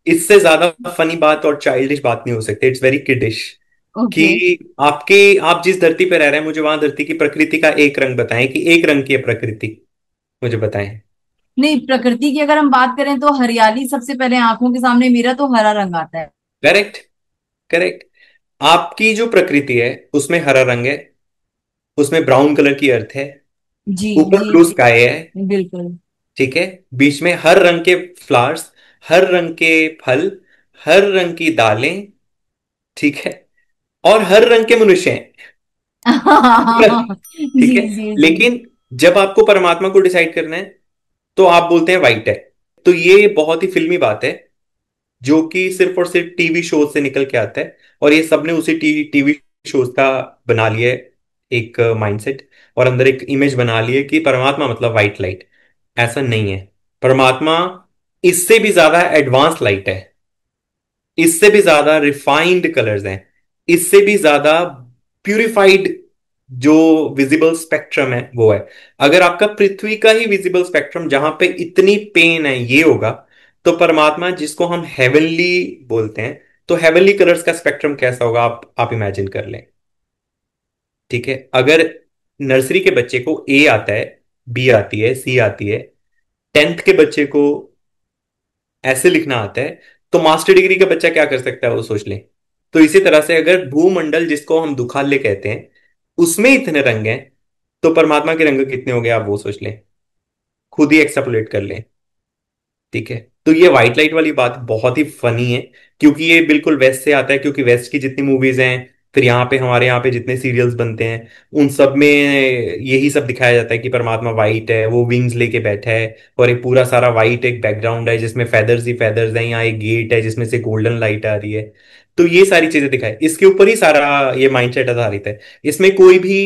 इससे ज्यादा फनी बात और चाइल्डिश बात नहीं हो सकती। इट्स वेरी किडिश कि ओके। आपके आप जिस धरती पे रह रहे हैं, मुझे वहां धरती की प्रकृति का एक रंग बताएं, कि एक रंग की है प्रकृति, मुझे बताएं। नहीं, प्रकृति की अगर हम बात करें तो हरियाली सबसे पहले आंखों के सामने, मेरा तो हरा रंग आता है। Correct, correct. आपकी जो प्रकृति है उसमें हरा रंग है, उसमें ब्राउन कलर की अर्थ है, जी ऊपर जी ब्लू जी, स्काई है। बिल्कुल। ठीक है, बीच में हर रंग के फ्लावर्स, हर रंग के फल, हर रंग की दालें। ठीक है, और हर रंग के मनुष्य हैं। ठीक जी है, जी जी। लेकिन जब आपको परमात्मा को डिसाइड करना है तो आप बोलते हैं वाइट है। तो ये बहुत ही फिल्मी बात है, जो कि सिर्फ और सिर्फ टीवी शो से निकल के आता है, और ये सबने उसी टीवी शोज का बना लिया है एक माइंडसेट, और अंदर एक इमेज बना ली है कि परमात्मा मतलब वाइट लाइट। ऐसा नहीं है। परमात्मा इससे भी ज्यादा एडवांस लाइट है, इससे भी ज्यादा रिफाइंड कलर्स हैं, इससे भी ज्यादा प्यूरिफाइड जो विजिबल स्पेक्ट्रम है वो है। अगर आपका पृथ्वी का ही विजिबल स्पेक्ट्रम जहां पे इतनी पेन है ये होगा, तो परमात्मा जिसको हम हेवनली बोलते हैं, तो हेवनली कलर्स का स्पेक्ट्रम कैसा होगा आप इमेजिन कर लें। ठीक है, अगर नर्सरी के बच्चे को ए आता है, बी आती है, सी आती है, 10th के बच्चे को ऐसे लिखना आता है, तो मास्टर डिग्री का बच्चा क्या कर सकता है वो सोच लें। तो इसी तरह से अगर भूमंडल जिसको हम दुखाल्य कहते हैं उसमें इतने रंग हैं, तो परमात्मा के रंग कितने हो गए आप वो सोच लें, खुद ही एक्सट्रापोलेट कर लें। ठीक है, तो ये व्हाइट लाइट वाली बात बहुत ही फनी है, क्योंकि ये बिल्कुल वेस्ट से आता है, क्योंकि वेस्ट की जितनी मूवीज हैं, फिर यहाँ पे हमारे यहाँ पे जितने सीरियल्स बनते हैं, उन सब में यही सब दिखाया जाता है कि परमात्मा वाइट है, वो विंग्स लेके बैठा है, और एक पूरा सारा वाइट एक बैकग्राउंड है जिसमें फेदर्स ही फेदर्स हैं, यहाँ एक गेट है जिसमें से गोल्डन लाइट आ रही है। तो ये सारी चीजें दिखाई, इसके ऊपर ही सारा ये माइंडसेट आधारित है। इसमें कोई भी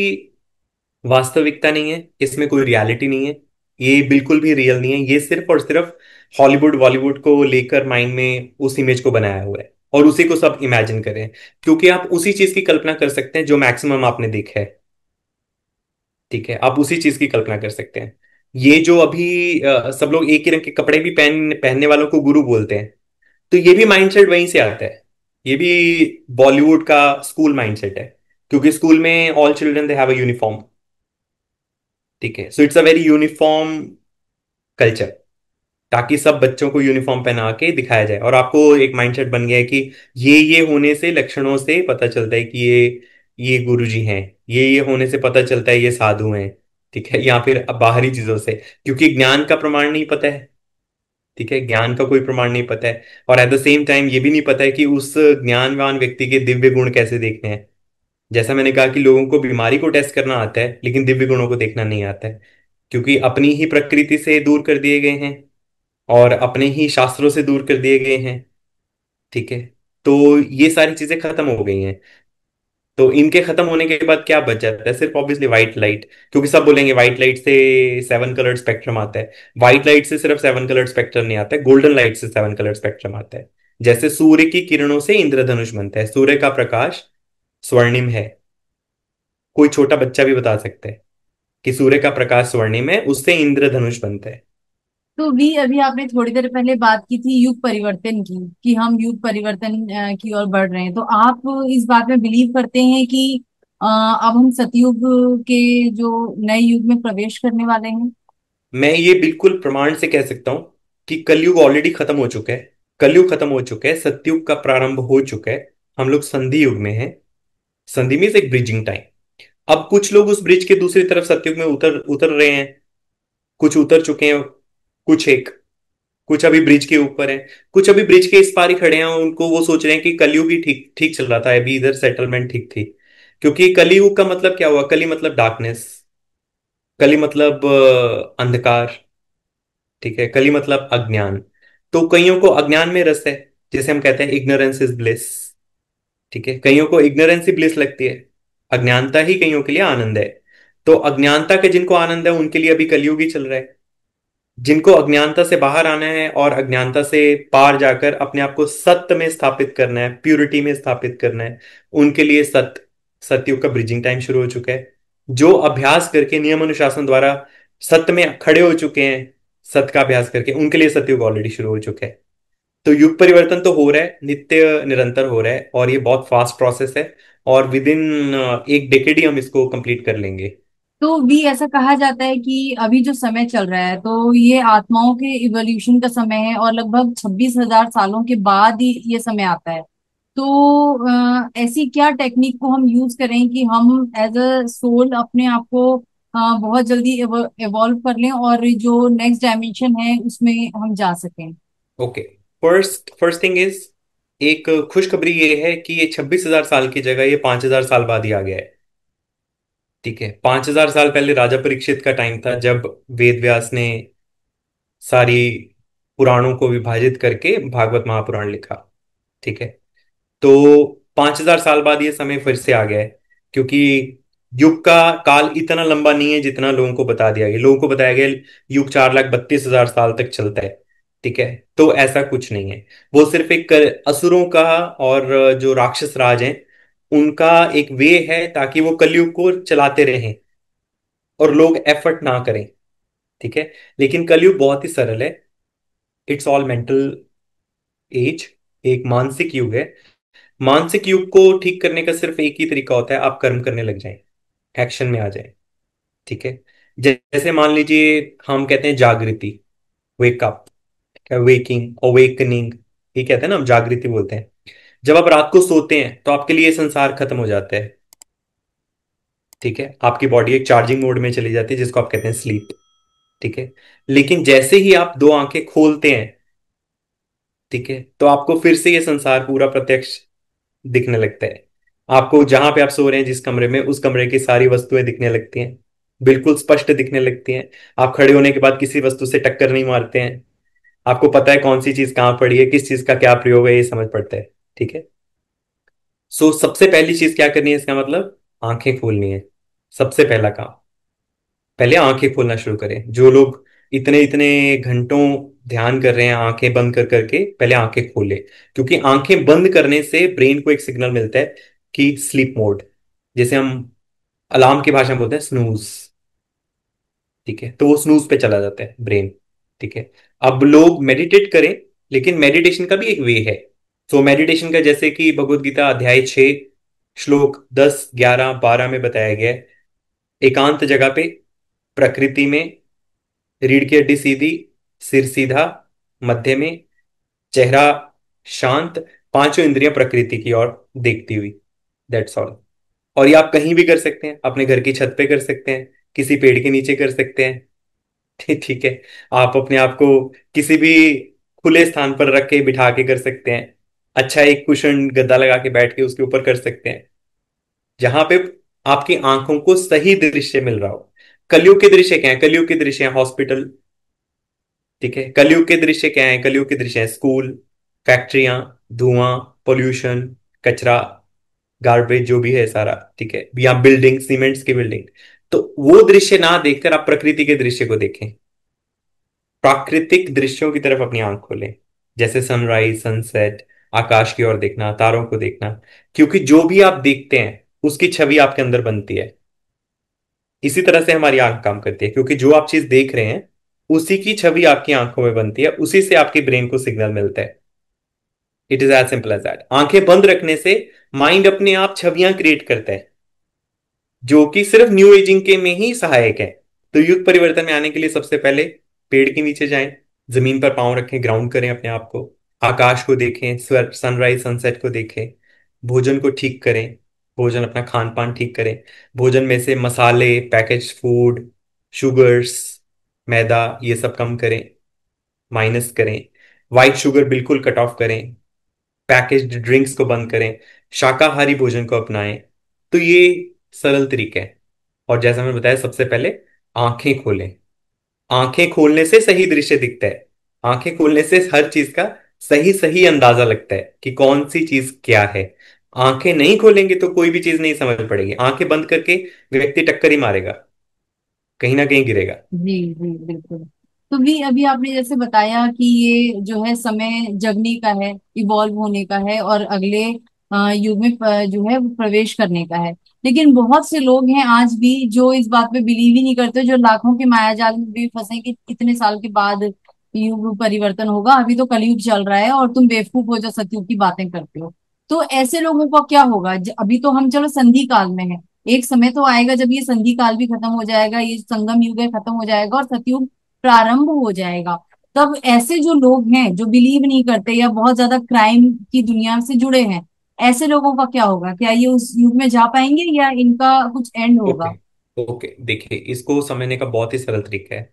वास्तविकता नहीं है, इसमें कोई रियलिटी नहीं है, ये बिल्कुल भी रियल नहीं है। ये सिर्फ और सिर्फ हॉलीवुड बॉलीवुड को लेकर माइंड में उस इमेज को बनाया हुआ है, और उसी को सब इमेजिन करें, क्योंकि आप उसी चीज की कल्पना कर सकते हैं जो मैक्सिमम आपने देखा है। ठीक है, आप उसी चीज की कल्पना कर सकते हैं। ये जो अभी सब लोग एक ही रंग के कपड़े भी पहनने वालों को गुरु बोलते हैं, तो ये भी माइंडसेट वहीं से आता है। ये भी बॉलीवुड का स्कूल माइंडसेट है, क्योंकि स्कूल में all children they have a uniform. ठीक है, so it's a very uniform culture, ताकि सब बच्चों को यूनिफॉर्म पहना के दिखाया जाए, और आपको एक माइंडसेट बन गया है कि ये होने से लक्षणों से पता चलता है कि ये गुरुजी हैं, ये होने से पता चलता है ये साधु हैं। ठीक है, या फिर अब बाहरी चीजों से, क्योंकि ज्ञान का प्रमाण नहीं पता है। ठीक है, ज्ञान का कोई प्रमाण नहीं पता है, और एट द सेम टाइम ये भी नहीं पता है कि उस ज्ञानवान व्यक्ति के दिव्य गुण कैसे देखने हैं। जैसा मैंने कहा कि लोगों को बीमारी को टेस्ट करना आता है, लेकिन दिव्य गुणों को देखना नहीं आता है, क्योंकि अपनी ही प्रकृति से दूर कर दिए गए हैं, और अपने ही शास्त्रों से दूर कर दिए गए हैं। ठीक है, तो ये सारी चीजें खत्म हो गई हैं। तो इनके खत्म होने के बाद क्या बच जाता है? सिर्फ ऑब्वियसली व्हाइट लाइट, क्योंकि सब बोलेंगे व्हाइट लाइट से 7 कलर स्पेक्ट्रम आता है। व्हाइट लाइट से सिर्फ 7 कलर स्पेक्ट्रम नहीं आता है, गोल्डन लाइट से 7 कलर स्पेक्ट्रम आता है। जैसे सूर्य की किरणों से इंद्रधनुष बनता है, सूर्य का प्रकाश स्वर्णिम है, कोई छोटा बच्चा भी बता सकता है। कि सूर्य का प्रकाश स्वर्णिम है, उससे इंद्रधनुष बनता है। तो भी अभी आपने थोड़ी देर पहले बात की थी युग परिवर्तन की, कि हम युग परिवर्तन की ओर बढ़ रहे हैं, तो आप इस बात में बिलीव करते हैं कि अब हम सतयुग के जो नए युग में प्रवेश करने वाले हैं? मैं ये बिल्कुल प्रमाण से कह सकता हूं कि कलयुग ऑलरेडी खत्म हो चुका है। कलयुग खत्म हो चुका है, सतयुग का प्रारंभ हो चुका है। हम लोग संधि युग में हैं। संधि मीन्स एक ब्रिजिंग टाइम। अब कुछ लोग उस ब्रिज के दूसरी तरफ सतयुग में उतर उतर रहे हैं। कुछ उतर चुके हैं, कुछ एक, कुछ अभी ब्रिज के ऊपर हैं, कुछ अभी ब्रिज के इस पार ही खड़े हैं। उनको वो सोच रहे हैं कि कलयुग ही ठीक ठीक चल रहा था, अभी इधर सेटलमेंट ठीक थी। क्योंकि कलयुग का मतलब क्या हुआ? कली मतलब डार्कनेस, कली मतलब अंधकार। ठीक है, कली मतलब अज्ञान। तो कईयों को अज्ञान में रस है, जैसे हम कहते हैं इग्नोरेंस इज ब्लिस। ठीक है, कईयों को इग्नोरेंस ही ब्लिस लगती है। अज्ञानता ही कईयों के लिए आनंद है। तो अज्ञानता के जिनको आनंद है उनके लिए अभी कलयुग ही चल रहा है। जिनको अज्ञानता से बाहर आना है और अज्ञानता से पार जाकर अपने आप को सत्य में स्थापित करना है, प्यूरिटी में स्थापित करना है, उनके लिए सत्युग का ब्रिजिंग टाइम शुरू हो चुका है। जो अभ्यास करके नियम अनुशासन द्वारा सत्य में खड़े हो चुके हैं, सत्य का अभ्यास करके, उनके लिए सतयुग ऑलरेडी शुरू हो चुका है। तो युग परिवर्तन तो हो रहा है, नित्य निरंतर हो रहा है, और ये बहुत फास्ट प्रोसेस है। और विद इन एक डेकेड ही हम इसको कंप्लीट कर लेंगे। तो भी ऐसा कहा जाता है कि अभी जो समय चल रहा है तो ये आत्माओं के इवोल्यूशन का समय है, और लगभग 26,000 सालों के बाद ही ये समय आता है। तो ऐसी क्या टेक्निक को हम यूज करें कि हम एज अ सोल अपने आप को बहुत जल्दी इवॉल्व कर लें, और जो नेक्स्ट डायमेंशन है उसमें हम जा सकें? Okay, first first thing is, एक खुशखबरी ये है कि ये 26,000 साल की जगह ये 5,000 साल बाद ही आ गया है। ठीक है, 5,000 साल पहले राजा परीक्षित का टाइम था, जब वेद व्यास ने सारी पुराणों को विभाजित करके भागवत महापुराण लिखा। ठीक है, तो 5,000 साल बाद ये समय फिर से आ गया है। क्योंकि युग का काल इतना लंबा नहीं है जितना लोगों को बता दिया गया। लोगों को बताया गया युग 4,32,000 साल तक चलता है। ठीक है, तो ऐसा कुछ नहीं है। वो सिर्फ एक असुरों का और जो राक्षस राज हैं उनका एक वे है, ताकि वो कलयुग को चलाते रहें और लोग एफर्ट ना करें। ठीक है, लेकिन कलयुग बहुत ही सरल है। इट्स ऑल मेंटल एज, एक मानसिक युग है। मानसिक युग को ठीक करने का सिर्फ एक ही तरीका होता है, आप कर्म करने लग जाएं, एक्शन में आ जाएं। ठीक है, जैसे मान लीजिए हम कहते हैं जागृति, वेकअप, वेकिंग, अवेकनिंग, ये कहते हैं ना, हम जागृति बोलते हैं। जब आप रात को सोते हैं तो आपके लिए संसार खत्म हो जाता है। ठीक है, आपकी बॉडी एक चार्जिंग मोड में चली जाती है, जिसको आप कहते हैं स्लीप। ठीक है, लेकिन जैसे ही आप दो आंखें खोलते हैं, ठीक है, तो आपको फिर से ये संसार पूरा प्रत्यक्ष दिखने लगता है। आपको जहां पे आप सो रहे हैं, जिस कमरे में, उस कमरे की सारी वस्तुएं दिखने लगती हैं, बिल्कुल स्पष्ट दिखने लगती हैं। आप खड़े होने के बाद किसी वस्तु से टक्कर नहीं मारते हैं। आपको पता है कौन सी चीज कहाँ पड़ी है, किस चीज का क्या प्रयोग है, ये समझ पड़ता है। ठीक है, सो सबसे पहली चीज क्या करनी है, इसका मतलब आंखें खोलनी है। सबसे पहला काम, पहले आंखें खोलना शुरू करें। जो लोग इतने इतने घंटों ध्यान कर रहे हैं आंखें बंद कर करके, पहले आंखें खोले। क्योंकि आंखें बंद करने से ब्रेन को एक सिग्नल मिलता है कि स्लीप मोड, जैसे हम अलार्म की भाषा में बोलते हैं स्नूज। ठीक है, तो वो स्नूज पे चला जाता है ब्रेन। ठीक है, अब लोग मेडिटेट करें, लेकिन मेडिटेशन का भी एक वे है। तो मेडिटेशन का, जैसे कि भगवत गीता अध्याय 6 श्लोक 10, 11, 12 में बताया गया है, एकांत जगह पे, प्रकृति में, रीढ़ की हड्डी सीधी, सिर सीधा, मध्य में, चेहरा शांत, पांचों इंद्रियां प्रकृति की ओर देखती हुई। That's all. और ये आप कहीं भी कर सकते हैं, अपने घर की छत पे कर सकते हैं, किसी पेड़ के नीचे कर सकते हैं। ठीक है, आप अपने आप को किसी भी खुले स्थान पर रख के बिठा के कर सकते हैं। अच्छा, एक कुशन गद्दा लगा के बैठ के उसके ऊपर कर सकते हैं, जहां पे आपकी आंखों को सही दृश्य मिल रहा हो। कलयुग के दृश्य क्या है? कलयुग के दृश्य है हॉस्पिटल। ठीक है, कलयुग के दृश्य क्या है? कलयुग के दृश्य है स्कूल, फैक्ट्रियां, धुआं, पोल्यूशन, कचरा, गार्बेज जो भी है सारा। ठीक है, या बिल्डिंग, सीमेंट्स की बिल्डिंग। तो वो दृश्य ना देखकर आप प्रकृति के दृश्य को देखें। प्राकृतिक दृश्यों की तरफ अपनी आंख खोलें, जैसे सनराइज, सनसेट, आकाश की ओर देखना, तारों को देखना। क्योंकि जो भी आप देखते हैं उसकी छवि आपके अंदर बनती है। इसी तरह से हमारी आंख काम करती है, क्योंकि जो आप चीज देख रहे हैं उसी की छवि आपकी आंखों में बनती है, उसी से आपके ब्रेन को सिग्नल मिलता है। It is as simple as that. आंखें बंद रखने से माइंड अपने आप छवियां क्रिएट करता है, जो कि सिर्फ न्यू एजिंग के में ही सहायक है। तो युग परिवर्तन में आने के लिए सबसे पहले पेड़ के नीचे जाएं, जमीन पर पांव रखें, ग्राउंड करें अपने आप को, आकाश को देखें, सनराइज सनसेट को देखें, भोजन को ठीक करें, भोजन अपना खान पान ठीक करें, भोजन में से मसाले, पैकेज फूड, शुगर्स, मैदा, ये सब कम करें, माइनस करें, वाइट शुगर बिल्कुल कट ऑफ करें, पैकेज्ड ड्रिंक्स को बंद करें, शाकाहारी भोजन को अपनाएं। तो ये सरल तरीका है। और जैसा मैंने बताया, सबसे पहले आंखें खोलें। आंखें खोलने से सही दृश्य दिखता है। आंखें खोलने से हर चीज का सही सही अंदाजा लगता है कि कौन सी चीज क्या है। आंखें नहीं खोलेंगे तो कोई भी चीज नहीं समझ पड़ेगी। आंखें बंद करके व्यक्ति टक्कर ही मारेगा, कहीं ना कहीं गिरेगा। जी जी बिल्कुल। तो भी अभी आपने जैसे बताया कि ये जो है समय जगने का है, इवॉल्व होने का है, और अगले युग में जो है वो प्रवेश करने का है। लेकिन बहुत से लोग हैं आज भी जो इस बात पे बिलीव ही नहीं करते, जो लाखों के मायाजाल में भी फंसे कि इतने साल के बाद युग परिवर्तन होगा, अभी तो कलयुग चल रहा है और तुम बेवकूफ हो जो सतयुग की बातें करते हो। तो ऐसे लोगों का क्या होगा? अभी तो हम चलो संधि काल में है, एक समय तो आएगा जब ये संधि काल भी खत्म हो जाएगा, ये संगम युग है खत्म हो जाएगा और सतयुग प्रारंभ हो जाएगा। तब ऐसे जो लोग हैं जो बिलीव नहीं करते या बहुत ज्यादा क्राइम की दुनिया से जुड़े हैं, ऐसे लोगों का क्या होगा? क्या ये उस युग में जा पाएंगे या इनका कुछ एंड ओके। होगा? ओके, देखिए, इसको समझने का बहुत ही सरल तरीका है।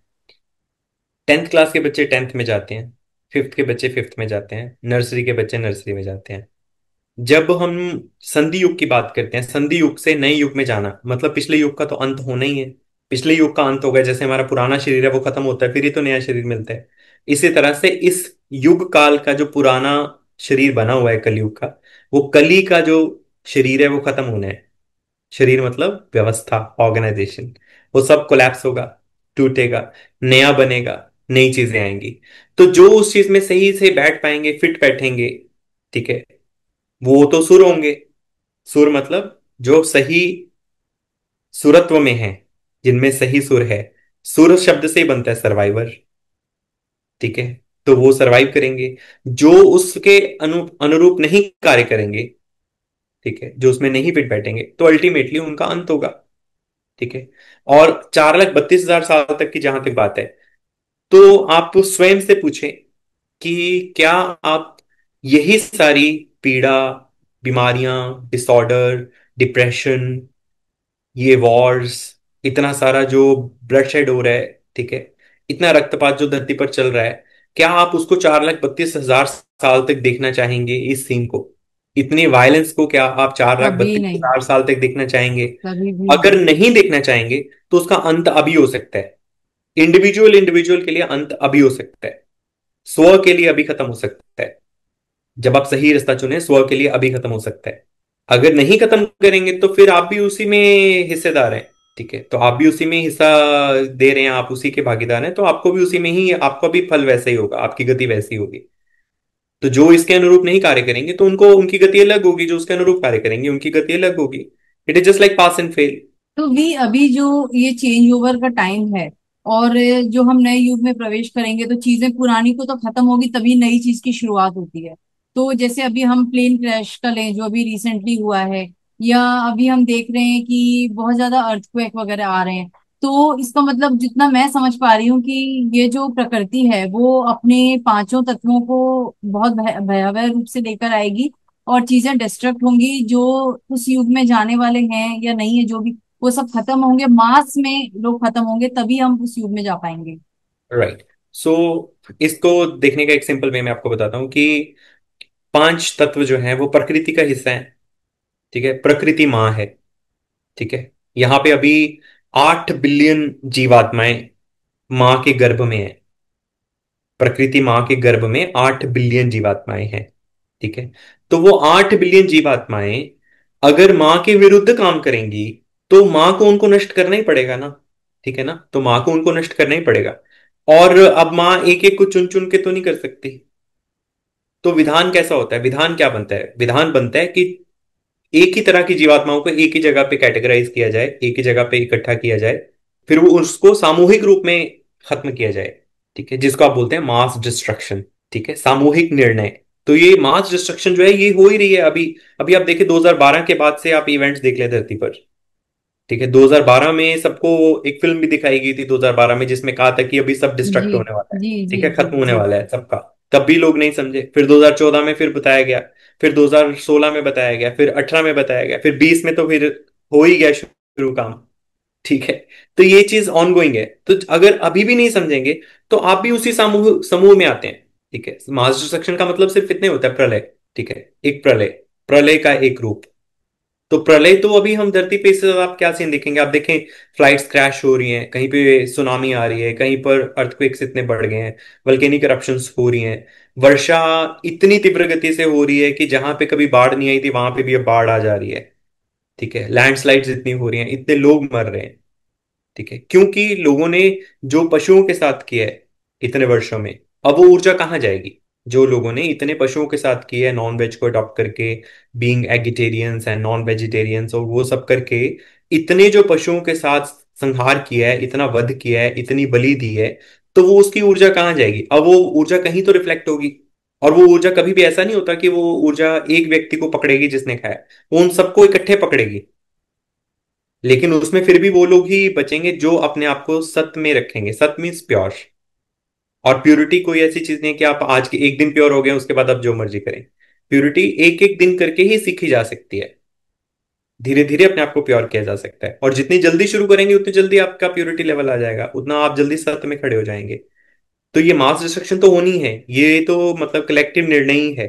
10th क्लास के बच्चे 10th में जाते हैं, फिफ्थ के बच्चे फिफ्थ में जाते हैं, नर्सरी के बच्चे नर्सरी में जाते हैं। जब हम संधि युग की बात करते हैं, संधि युग से नए युग में जाना मतलब पिछले युग का तो अंत होना ही है। पिछले युग का अंत हो गया, जैसे हमारा पुराना शरीर है वो खत्म होता है, फिर ही तो नया शरीर मिलता है। इसी तरह से इस युग काल का जो पुराना शरीर बना हुआ है कलयुग का, वो कली का जो शरीर है वो खत्म होना है। शरीर मतलब व्यवस्था, ऑर्गेनाइजेशन, वो सब कोलैप्स होगा, टूटेगा, नया बनेगा, नई चीजें आएंगी। तो जो उस चीज में सही से बैठ पाएंगे, फिट बैठेंगे, ठीक है, वो तो सुर होंगे। सुर मतलब जो सही सुरत्व में है, जिनमें सही सुर है। सुर शब्द से ही बनता है सर्वाइवर, ठीक है। तो वो सरवाइव करेंगे। जो उसके अनुरूप नहीं कार्य करेंगे, ठीक है, जो उसमें नहीं फिट बैठेंगे, तो अल्टीमेटली उनका अंत होगा, ठीक है। और 4,32,000 साल तक की जहां तक बात है, तो आप स्वयं से पूछें कि क्या आप यही सारी पीड़ा, बीमारियां, डिसऑर्डर, डिप्रेशन, ये वॉर्स, इतना सारा जो ब्लडशेड हो रहा है, ठीक है, इतना रक्तपात जो धरती पर चल रहा है, क्या आप उसको 4,32,000 साल तक देखना चाहेंगे? इस सीन को, इतनी वायलेंस को, क्या आप चार लाख कभी बत्तीस नहीं, हजार साल तक देखना चाहेंगे? कभी भी अगर नहीं। नहीं देखना चाहेंगे तो उसका अंत अभी हो सकता है। इंडिविजुअल इंडिविजुअल के लिए अंत अभी हो सकता है। स्व के लिए अभी खत्म हो सकता है। जब आप सही रास्ता चुने, स्व के लिए अभी खत्म हो सकता है। अगर नहीं खत्म करेंगे तो फिर आप भी उसी में हिस्सेदार हैं, ठीक है। तो आप भी उसी में हिस्सा दे रहे हैं, आप उसी के भागीदार हैं, तो आपको भी उसी में ही, आपका भी फल वैसे ही होगा, आपकी गति वैसी होगी। तो जो इसके अनुरूप नहीं कार्य करेंगे तो उनको, उनकी गति अलग होगी, जो उसके अनुरूप कार्य करेंगे उनकी गति अलग होगी। It is just like pass and fail. तो भी अभी जो ये चेंज ओवर का टाइम है और जो हम नए युग में प्रवेश करेंगे, तो चीजें पुरानी को तो खत्म होगी, तभी नई चीज की शुरुआत होती है। तो जैसे अभी हम प्लेन क्रैश का लें जो अभी रिसेंटली हुआ है, या अभी हम देख रहे हैं कि बहुत ज्यादा अर्थक्वेक वगैरह आ रहे हैं। तो इसका मतलब जितना मैं समझ पा रही हूँ कि ये जो प्रकृति है वो अपने पांचों तत्वों को बहुत भयावह रूप से लेकर आएगी, और चीजें डिस्ट्रक्ट होंगी जो उस युग में जाने वाले हैं या नहीं है, जो भी वो सब खत्म होंगे, मास में लोग खत्म होंगे, तभी हम उस युग में जा पाएंगे। राइट। सो इसको देखने का एक सिंपल वे मैं आपको बताता हूँ कि 5 तत्व जो हैं वो प्रकृति का हिस्सा है, ठीक है। प्रकृति माँ है, ठीक है। यहाँ पे अभी 8 बिलियन जीवात्माएं माँ के गर्भ में है। प्रकृति माँ के गर्भ में 8 बिलियन जीवात्माएं हैं, ठीक है। तो वो 8 बिलियन जीवात्माएं अगर माँ के विरुद्ध काम करेंगी, तो माँ को उनको नष्ट करना ही पड़ेगा ना, ठीक है ना। तो माँ को उनको नष्ट करना ही पड़ेगा। और अब माँ एक एक को चुन चुन के तो नहीं कर सकती। तो विधान कैसा होता है? विधान क्या बनता है? विधान बनता है कि एक ही तरह की जीवात्माओं को एक ही जगह पे कैटेगराइज किया जाए, एक ही जगह पे इकट्ठा किया जाए, फिर वो उसको सामूहिक रूप में खत्म किया जाए। ठीक है, जिसको आप बोलते हैं मास डिस्ट्रक्शन। ठीक है, सामूहिक निर्णय। तो ये मास डिस्ट्रक्शन जो है ये हो ही रही है अभी। अभी आप देखिए 2012 के बाद से आप इवेंट्स देख ले धरती पर। ठीक है, 2012 में सबको एक फिल्म भी दिखाई गई थी 2012 में, जिसमें कहा था कि अभी सब जी डिस्ट्रक्ट होने वाला है। जी जी ठीक है, जी खत्म होने जी। वाला है सबका। तब भी लोग नहीं समझे, फिर 2014 में फिर बताया गया, फिर 2016 में बताया गया, फिर 18 में बताया गया, फिर 20 में तो फिर हो ही गया शुरू काम। ठीक है, तो ये चीज ऑनगोइंग है। तो अगर अभी भी नहीं समझेंगे तो आप भी उसी समूह समूह में आते हैं। ठीक है, मास डिस्ट्रक्शन का मतलब सिर्फ इतने होता है, प्रलय। ठीक है, एक प्रलय, प्रलय का एक रूप। तो प्रलय तो अभी हम धरती पे इससे ज्यादा आप क्या सीन देखेंगे? आप देखें, फ्लाइट्स क्रैश हो रही हैं, कहीं पे सुनामी आ रही है, कहीं पर अर्थक्वेक्स इतने बढ़ गए हैं, वल्केनिक eruptions हो रही हैं, वर्षा इतनी तीव्र गति से हो रही है कि जहां पे कभी बाढ़ नहीं आई थी वहां पे भी अब बाढ़ आ जा रही है। ठीक है, लैंडस्लाइड्स इतनी हो रही हैं, इतने लोग मर रहे हैं। ठीक है, क्योंकि लोगों ने जो पशुओं के साथ किया है इतने वर्षों में, अब वो ऊर्जा कहाँ जाएगी? जो लोगों ने इतने पशुओं के साथ किया है नॉन वेज को अडॉप्ट करके, बीइंग एगिटेरियंस एंड नॉन वेजिटेरियंस और वो सब करके, इतने जो पशुओं के साथ संहार किया है, इतना वध किया है, इतनी बलि दी है, तो वो उसकी ऊर्जा कहाँ जाएगी? अब वो ऊर्जा कहीं तो रिफ्लेक्ट होगी। और वो ऊर्जा कभी भी ऐसा नहीं होता कि वो ऊर्जा एक व्यक्ति को पकड़ेगी जिसने खाया, वो उन सबको इकट्ठे पकड़ेगी। लेकिन उसमें फिर भी वो लोग ही बचेंगे जो अपने आप को सत्य में रखेंगे। सत्य मीन्स प्योर। और प्योरिटी कोई ऐसी चीज नहीं है कि आप आज के एक दिन प्योर हो गए उसके बाद आप जो मर्जी करें। प्योरिटी एक एक दिन करके ही सीखी जा सकती है। धीरे धीरे अपने आप को प्योर किया जा सकता है, और जितनी जल्दी शुरू करेंगे उतनी जल्दी आपका प्योरिटी लेवल आ जाएगा, उतना आप जल्दी सत्य में खड़े हो जाएंगे। तो ये मास डिस्ट्रक्शन तो होनी है, ये तो मतलब कलेक्टिव निर्णय ही है।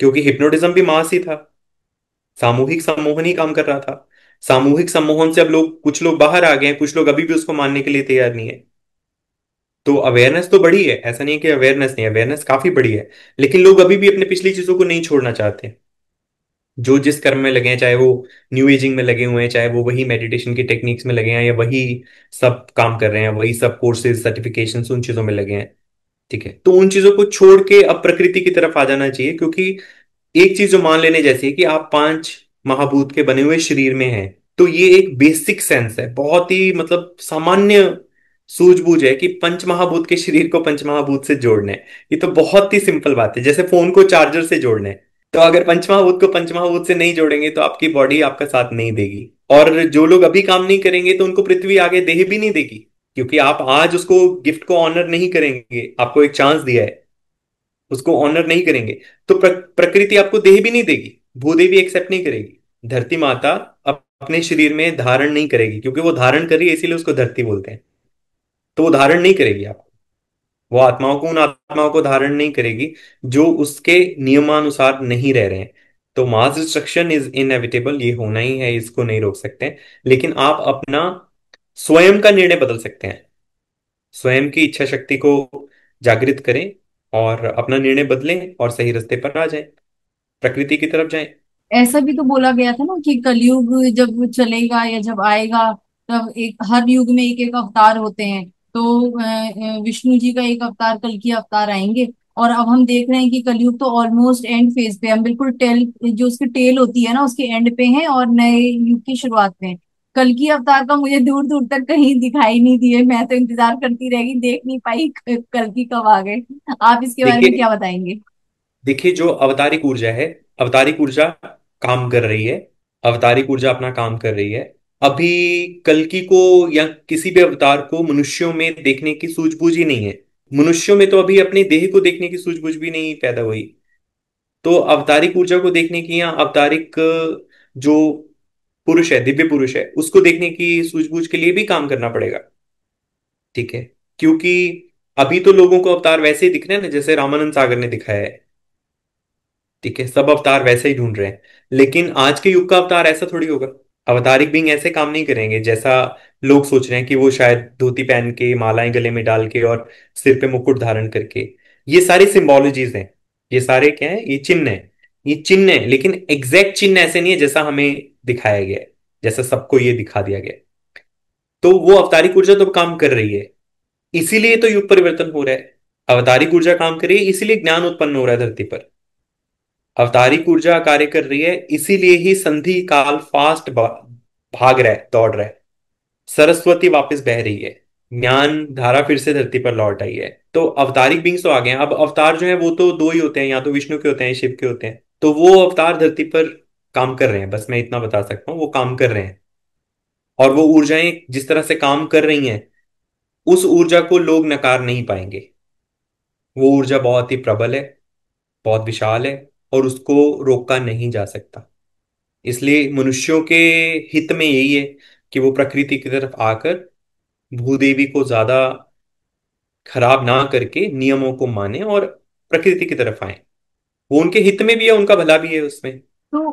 क्योंकि हिप्नोटिज्म भी मास ही था, सामूहिक सम्मोहन ही काम कर रहा था। सामूहिक सम्मोहन से अब लोग, कुछ लोग बाहर आ गए हैं, कुछ लोग अभी भी उसको मानने के लिए तैयार नहीं है। तो अवेयरनेस तो बड़ी है, ऐसा नहीं है कि अवेयरनेस नहीं है, अवेयरनेस काफी बड़ी है। लेकिन लोग अभी भी अपने पिछली चीजों को नहीं छोड़ना चाहते। जो जिस कर्म में लगे हैं, चाहे वो न्यू एजिंग में लगे हुए हैं, चाहे वो वही मेडिटेशन की टेक्निक्स में लगे हैं, या वही सब काम कर रहे हैं, वही सब कोर्सेज सर्टिफिकेशन उन चीजों में लगे हैं। ठीक है, तो उन चीजों को छोड़ के अब प्रकृति की तरफ आ जाना चाहिए। क्योंकि एक चीज जो मान लेने जैसी है कि आप 5 महाभूत के बने हुए शरीर में हैं, तो ये एक बेसिक सेंस है, बहुत ही मतलब सामान्य सूझबूझ है कि पंच महाभूत के शरीर को पंच महाभूत से जोड़ना है। ये तो बहुत ही सिंपल बात है, जैसे फोन को चार्जर से जोड़ना है। तो अगर पंचमहाभूत को पंचमहाभूत से नहीं जोड़ेंगे तो आपकी बॉडी आपका साथ नहीं देगी। और जो लोग अभी काम नहीं करेंगे तो उनको पृथ्वी आगे देह भी नहीं देगी। क्योंकि आप आज उसको गिफ्ट को ऑनर नहीं करेंगे, आपको एक चांस दिया है, उसको ऑनर नहीं करेंगे, तो प्रकृति आपको देह भी नहीं देगी, भूदेवी एक्सेप्ट नहीं करेगी। धरती माता अपने शरीर में धारण नहीं करेगी, क्योंकि वो धारण कर रही है इसीलिए उसको धरती बोलते हैं। तो वो धारण नहीं करेगी आपको, वो आत्माओं को, उन आत्माओं को धारण नहीं करेगी जो उसके नियमानुसार नहीं रह रहे हैं। तो मास डिस्ट्रक्शन इज इनएविटेबल, ये होना ही है, इसको नहीं रोक सकते। लेकिन आप अपना स्वयं का निर्णय बदल सकते हैं। स्वयं की इच्छा शक्ति को जागृत करें और अपना निर्णय बदलें और सही रास्ते पर आ जाएं, प्रकृति की तरफ जाएं। ऐसा भी तो बोला गया था ना कि कलयुग जब चलेगा या जब आएगा, तब एक हर युग में एक एक अवतार होते हैं। तो विष्णु जी का एक अवतार, कल की अवतार आएंगे। और अब हम देख रहे हैं कि कलयुग तो ऑलमोस्ट एंड फेज पे, हम बिल्कुल टेल, जो उसकी टेल होती है ना उसके एंड पे हैं, और नए युग की शुरुआत में हैं। कल की अवतार का मुझे दूर दूर तक कहीं दिखाई नहीं दिए, मैं तो इंतजार करती रह गई, देख नहीं पाई कल की कब आ गए। आप इसके बारे में देखिए, क्या बताएंगे? देखिए जो अवतारिक ऊर्जा है, अवतारिक ऊर्जा काम कर रही है, अवतारिक ऊर्जा अपना काम कर रही है। अभी कल्कि को या किसी भी अवतार को मनुष्यों में देखने की सूझबूझ ही नहीं है। मनुष्यों में तो अभी अपने देह को देखने की सूझबूझ भी नहीं पैदा हुई। तो अवतारिक ऊर्जा को देखने की, या अवतारिक जो पुरुष है, दिव्य पुरुष है, उसको देखने की सूझबूझ के लिए भी काम करना पड़ेगा। ठीक है, क्योंकि अभी तो लोगों को अवतार वैसे ही दिख रहे हैं ना, जैसे रामानंद सागर ने दिखाया है। ठीक है, सब अवतार वैसे ही ढूंढ रहे हैं। लेकिन आज के युग का अवतार ऐसा थोड़ी होगा। अवतारिक बींग ऐसे काम नहीं करेंगे जैसा लोग सोच रहे हैं कि वो शायद धोती पहन के, मालाएं गले में डाल के और सिर पे मुकुट धारण करके। ये सारी सिंबोलॉजीज हैं, ये सारे क्या है, ये चिन्ह है। ये चिन्ह है, लेकिन एग्जैक्ट चिन्ह ऐसे नहीं है जैसा हमें दिखाया गया है, जैसा सबको ये दिखा दिया गया है। तो वो अवतारिक ऊर्जा तो काम कर रही है, इसीलिए तो युग परिवर्तन हो रहा है। अवतारिक ऊर्जा काम कर रही है, इसीलिए ज्ञान उत्पन्न हो रहा है धरती पर। अवतारिक ऊर्जा कार्य कर रही है, इसीलिए ही संधि काल फास्ट भाग रहा है, दौड़ रहा है। सरस्वती वापस बह रही है, ज्ञान धारा फिर से धरती पर लौट आई है। तो अवतारिक बींग्स तो आ गए हैं। अब अवतार जो है वो तो दो ही होते हैं, या तो विष्णु के होते हैं, शिव के होते हैं। तो वो अवतार धरती पर काम कर रहे हैं, बस मैं इतना बता सकता हूँ, वो काम कर रहे हैं। और वो ऊर्जाएं जिस तरह से काम कर रही हैं, उस ऊर्जा को लोग नकार नहीं पाएंगे। वो ऊर्जा बहुत ही प्रबल है, बहुत विशाल है, और उसको रोका नहीं जा सकता। इसलिए मनुष्यों के हित में यही है कि वो प्रकृति की तरफ आकर भूदेवी को ज्यादा खराब ना करके नियमों को माने और प्रकृति की तरफ आए। वो उनके हित में भी है, उनका भला भी है उसमें। तो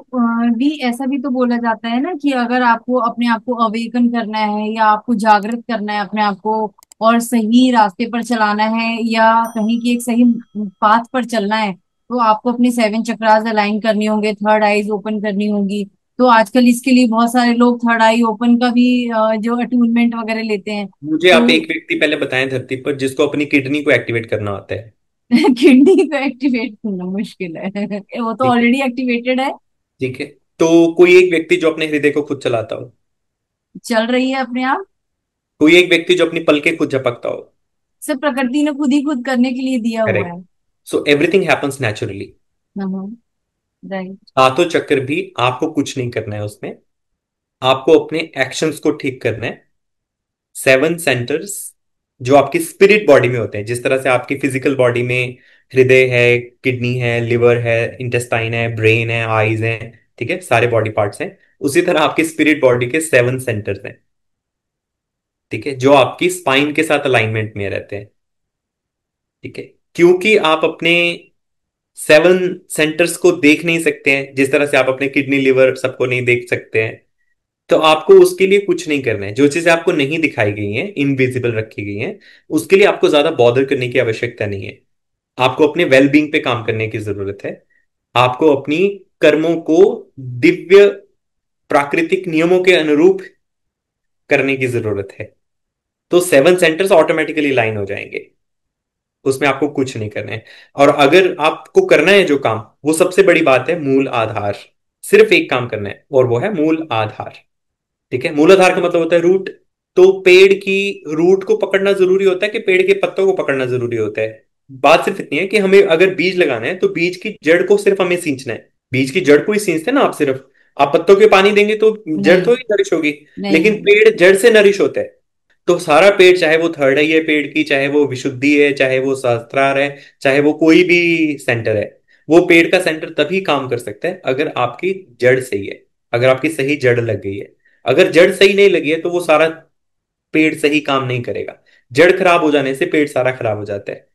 भी ऐसा भी तो बोला जाता है ना कि अगर आपको अपने आप को अवेकन करना है या आपको जागृत करना है अपने आप को और सही रास्ते पर चलाना है या कहीं की एक सही पाथ पर चलना है, तो आपको अपने सेवन चक्रास अलाइन करनी होंगे, थर्ड आईज ओपन करनी होगी। तो आजकल इसके लिए बहुत सारे लोग थर्ड आई ओपन का भी जो अटूनमेंट वगैरह लेते हैं। मुझे आप तो एक व्यक्ति पहले बताएं धरती पर जिसको अपनी किडनी को एक्टिवेट करना आता है। किडनी को एक्टिवेट करना मुश्किल है। वो तो ठीक है। ऑलरेडी एक्टिवेटेड है। ठीक है। तो कोई एक व्यक्ति जो अपने हृदय को खुद चलाता हो, चल रही है अपने आप। कोई एक व्यक्ति जो अपनी पलकें खुद झपकता हो। सब प्रकृति ने खुद ही खुद करने के लिए दिया हुआ करेक्ट। है। So everything happens naturally. Right. सातों चक्र भी, आपको कुछ नहीं करना है उसमें, आपको अपने एक्शंस को ठीक करना है। सेवन सेंटर्स जो आपकी स्पिरिट बॉडी में होते हैं, जिस तरह से आपकी फिजिकल बॉडी में हृदय है, किडनी है, लिवर है, इंटेस्टाइन है, ब्रेन है, आईज है, ठीक है, सारे बॉडी पार्ट्स हैं। उसी तरह आपकी स्पिरिट बॉडी के सेवन सेंटर्स हैं, ठीक है, जो आपकी स्पाइन के साथ अलाइनमेंट में रहते हैं। ठीक है। क्योंकि आप अपने सेवन सेंटर्स को देख नहीं सकते हैं, जिस तरह से आप अपने किडनी लिवर सबको नहीं देख सकते हैं, तो आपको उसके लिए कुछ नहीं करना है। जो चीजें आपको नहीं दिखाई गई हैं, इनविजिबल रखी गई हैं, उसके लिए आपको ज्यादा बॉदर करने की आवश्यकता नहीं है। आपको अपने वेलबींग पे काम करने की जरूरत है। आपको अपनी कर्मों को दिव्य प्राकृतिक नियमों के अनुरूप करने की जरूरत है। तो सेवन सेंटर्स ऑटोमेटिकली लाइन हो जाएंगे, उसमें आपको कुछ नहीं करना है। और अगर आपको करना है जो काम, वो सबसे बड़ी बात है मूल आधार। सिर्फ एक काम करना है और वो है मूल आधार। ठीक है। मूलाधार का मतलब होता है रूट। तो पेड़ की रूट को पकड़ना जरूरी होता है कि पेड़ के पत्तों को पकड़ना जरूरी होता है। बात सिर्फ इतनी है कि हमें अगर बीज लगाना है तो बीज की जड़ को सिर्फ हमें सींचना है। बीज की जड़ को ही सींचते हैं ना आप सिर्फ। आप पत्तों के पानी देंगे तो जड़ नहीं तो ही नरिश होगी, नहीं लेकिन नहीं। पेड़ जड़ से नरिश होता है। तो सारा पेड़, चाहे वो थर्ड आई है पेड़ की, चाहे वो विशुद्धि है, चाहे वो सहस्त्रार है, चाहे वो कोई भी सेंटर है, वो पेड़ का सेंटर तभी काम कर सकता है अगर आपकी जड़ सही है, अगर आपकी सही जड़ लग गई है। अगर जड़ सही नहीं लगी है तो वो सारा पेड़ सही काम नहीं करेगा। जड़ खराब हो जाने से पेड़ सारा खराब हो जाता है।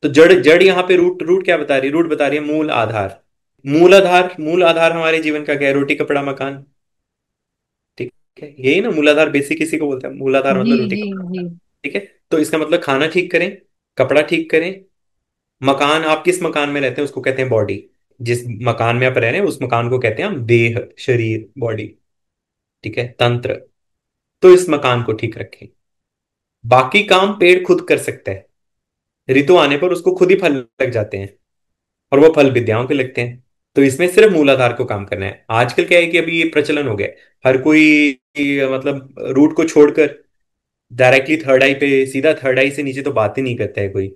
तो जड़ जड़ यहाँ पे रूट, रूट क्या बता रही है? रूट बता रही है मूल आधार। मूल आधार, मूल आधार हमारे जीवन का क्या है? रोटी कपड़ा मकान। ठीक है, यही ना मूलाधार, बेसिक इसी को बोलते हैं मूलाधार, जी मतलब रोटी जी कपड़ा जी। मकान। ठीक है। तो इसका मतलब खाना ठीक करें, कपड़ा ठीक करें, मकान, आप किस मकान में रहते हैं उसको कहते हैं बॉडी। जिस मकान में आप रह रहे हैं उस मकान को कहते हैं हम देह, शरीर, बॉडी। ठीक है, तंत्र। तो इस मकान को ठीक रखें। बाकी काम पेड़ खुद कर सकता है। ऋतु आने पर उसको खुद ही फल लग जाते हैं, और वो फल विद्याओं के लगते हैं। तो इसमें सिर्फ मूलाधार को काम करना है। आजकल क्या है कि अभी ये प्रचलन हो गया है, हर कोई मतलब रूट को छोड़कर डायरेक्टली थर्ड आई पे, सीधा थर्ड आई से नीचे तो बात ही नहीं करता है कोई।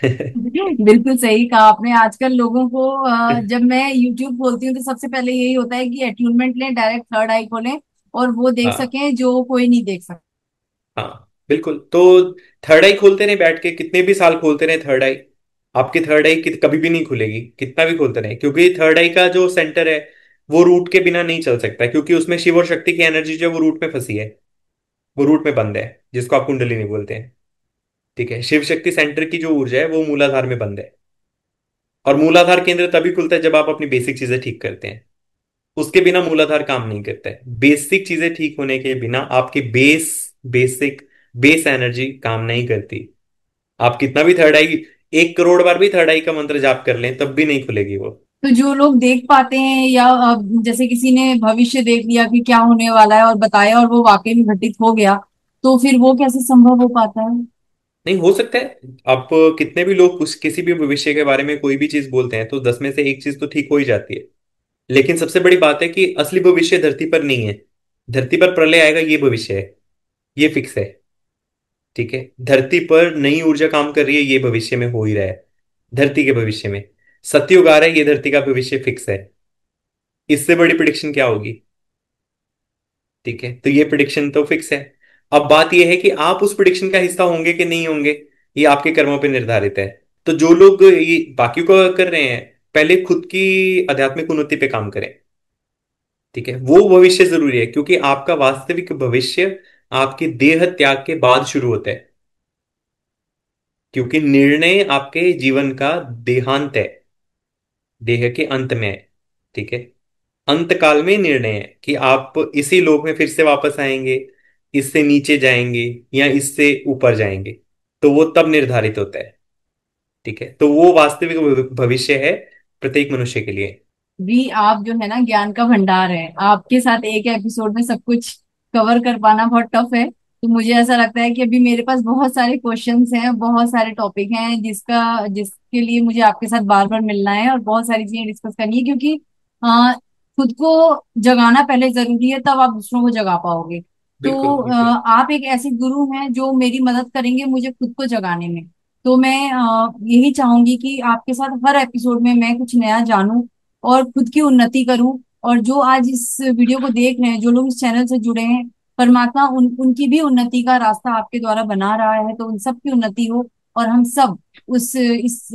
बिल्कुल सही कहा आपने। आजकल लोगों को जब मैं यूट्यूब खोलती हूँ तो सबसे पहले यही होता है कि अट्यूनमेंट लें, डायरेक्ट थर्ड आई खोलें और वो देख हाँ। सकें जो कोई नहीं देख सकता। हाँ बिल्कुल। तो थर्ड आई खोलते रहे बैठ के, कितने भी साल खोलते रहे थर्ड आई, आपकी थर्ड आई कभी भी नहीं खुलेगी, कितना भी खोलते रहे, क्योंकि थर्ड आई का जो सेंटर है वो रूट के बिना नहीं चल सकता, क्योंकि उसमें शिव और शक्ति की एनर्जी जो है वो रूट में फंसी है, वो रूट में बंद है, जिसको आप कुंडलिनी बोलते हैं। ठीक है। शिव शक्ति सेंटर की जो ऊर्जा है वो मूलाधार में बंद है। और मूलाधार केंद्र तभी खुलता है जब आप अपनी बेसिक चीजें ठीक करते हैं। उसके बिना मूलाधार काम नहीं करता है। बेसिक चीजें ठीक होने के बिना आपकी बेसिक बेस एनर्जी काम नहीं करती। आप कितना भी थर्ड आई, 1 करोड़ बार भी थर्ड आई का मंत्र जाप कर लें तब भी नहीं खुलेगी वो। तो जो लोग देख पाते हैं या जैसे किसी ने भविष्य देख लिया कि क्या होने वाला है और बताया और वो वाकई में घटित हो गया, तो फिर वो कैसे संभव हो पाता है? नहीं हो सकता है। आप कितने भी लोग कुछ किसी भी भविष्य के बारे में कोई भी चीज बोलते हैं तो 10 में से एक चीज तो ठीक हो ही जाती है। लेकिन सबसे बड़ी बात है कि असली भविष्य धरती पर नहीं है। धरती पर प्रलय आएगा ये भविष्य है, ये फिक्स है। ठीक है, धरती पर नई ऊर्जा काम कर रही है ये भविष्य में हो ही रहा है। धरती के भविष्य में सतयुग आ रहा है, ये धरती का भविष्य फिक्स है। इससे बड़ी प्रिडिक्शन क्या होगी? ठीक है, तो ये प्रिडिक्शन तो फिक्स है। अब बात ये है कि आप उस प्रिडिक्शन का हिस्सा होंगे कि नहीं होंगे, ये आपके कर्मों पे निर्धारित है। तो जो लोग ये बाकी को कर रहे हैं, पहले खुद की आध्यात्मिक उन्नति पे काम करें। ठीक है, वो भविष्य जरूरी है, क्योंकि आपका वास्तविक भविष्य आपके देह त्याग के बाद शुरू होता है। क्योंकि निर्णय आपके जीवन का देहांत है, देह के अंत में है। ठीक है, अंत काल में निर्णय है कि आप इसी लोक में फिर से वापस आएंगे, इससे नीचे जाएंगे या इससे ऊपर जाएंगे। तो वो तब निर्धारित होता है। ठीक है, तो वो वास्तविक भविष्य है प्रत्येक मनुष्य के लिए। भी आप जो है ना ज्ञान का भंडार है, आपके साथ एक एपिसोड में सब कुछ कवर कर पाना बहुत टफ है। तो मुझे ऐसा लगता है कि अभी मेरे पास बहुत सारे क्वेश्चंस हैं, बहुत सारे टॉपिक हैं जिसके लिए मुझे आपके साथ बार बार मिलना है और बहुत सारी चीजें डिस्कस करनी है, क्योंकि खुद को जगाना पहले जरूरी है, तब आप दूसरों को जगा पाओगे। तो बिल्कुल बिल्कुल। आप एक ऐसे गुरु हैं जो मेरी मदद करेंगे मुझे खुद को जगाने में। तो मैं यही चाहूंगी कि आपके साथ हर एपिसोड में मैं कुछ नया जानूं और खुद की उन्नति करूं। और जो आज इस वीडियो को देख रहे हैं, जो लोग इस चैनल से जुड़े हैं, परमात्मा उनकी भी उन्नति का रास्ता आपके द्वारा बना रहा है, तो उन सब की उन्नति हो और हम सब उस इस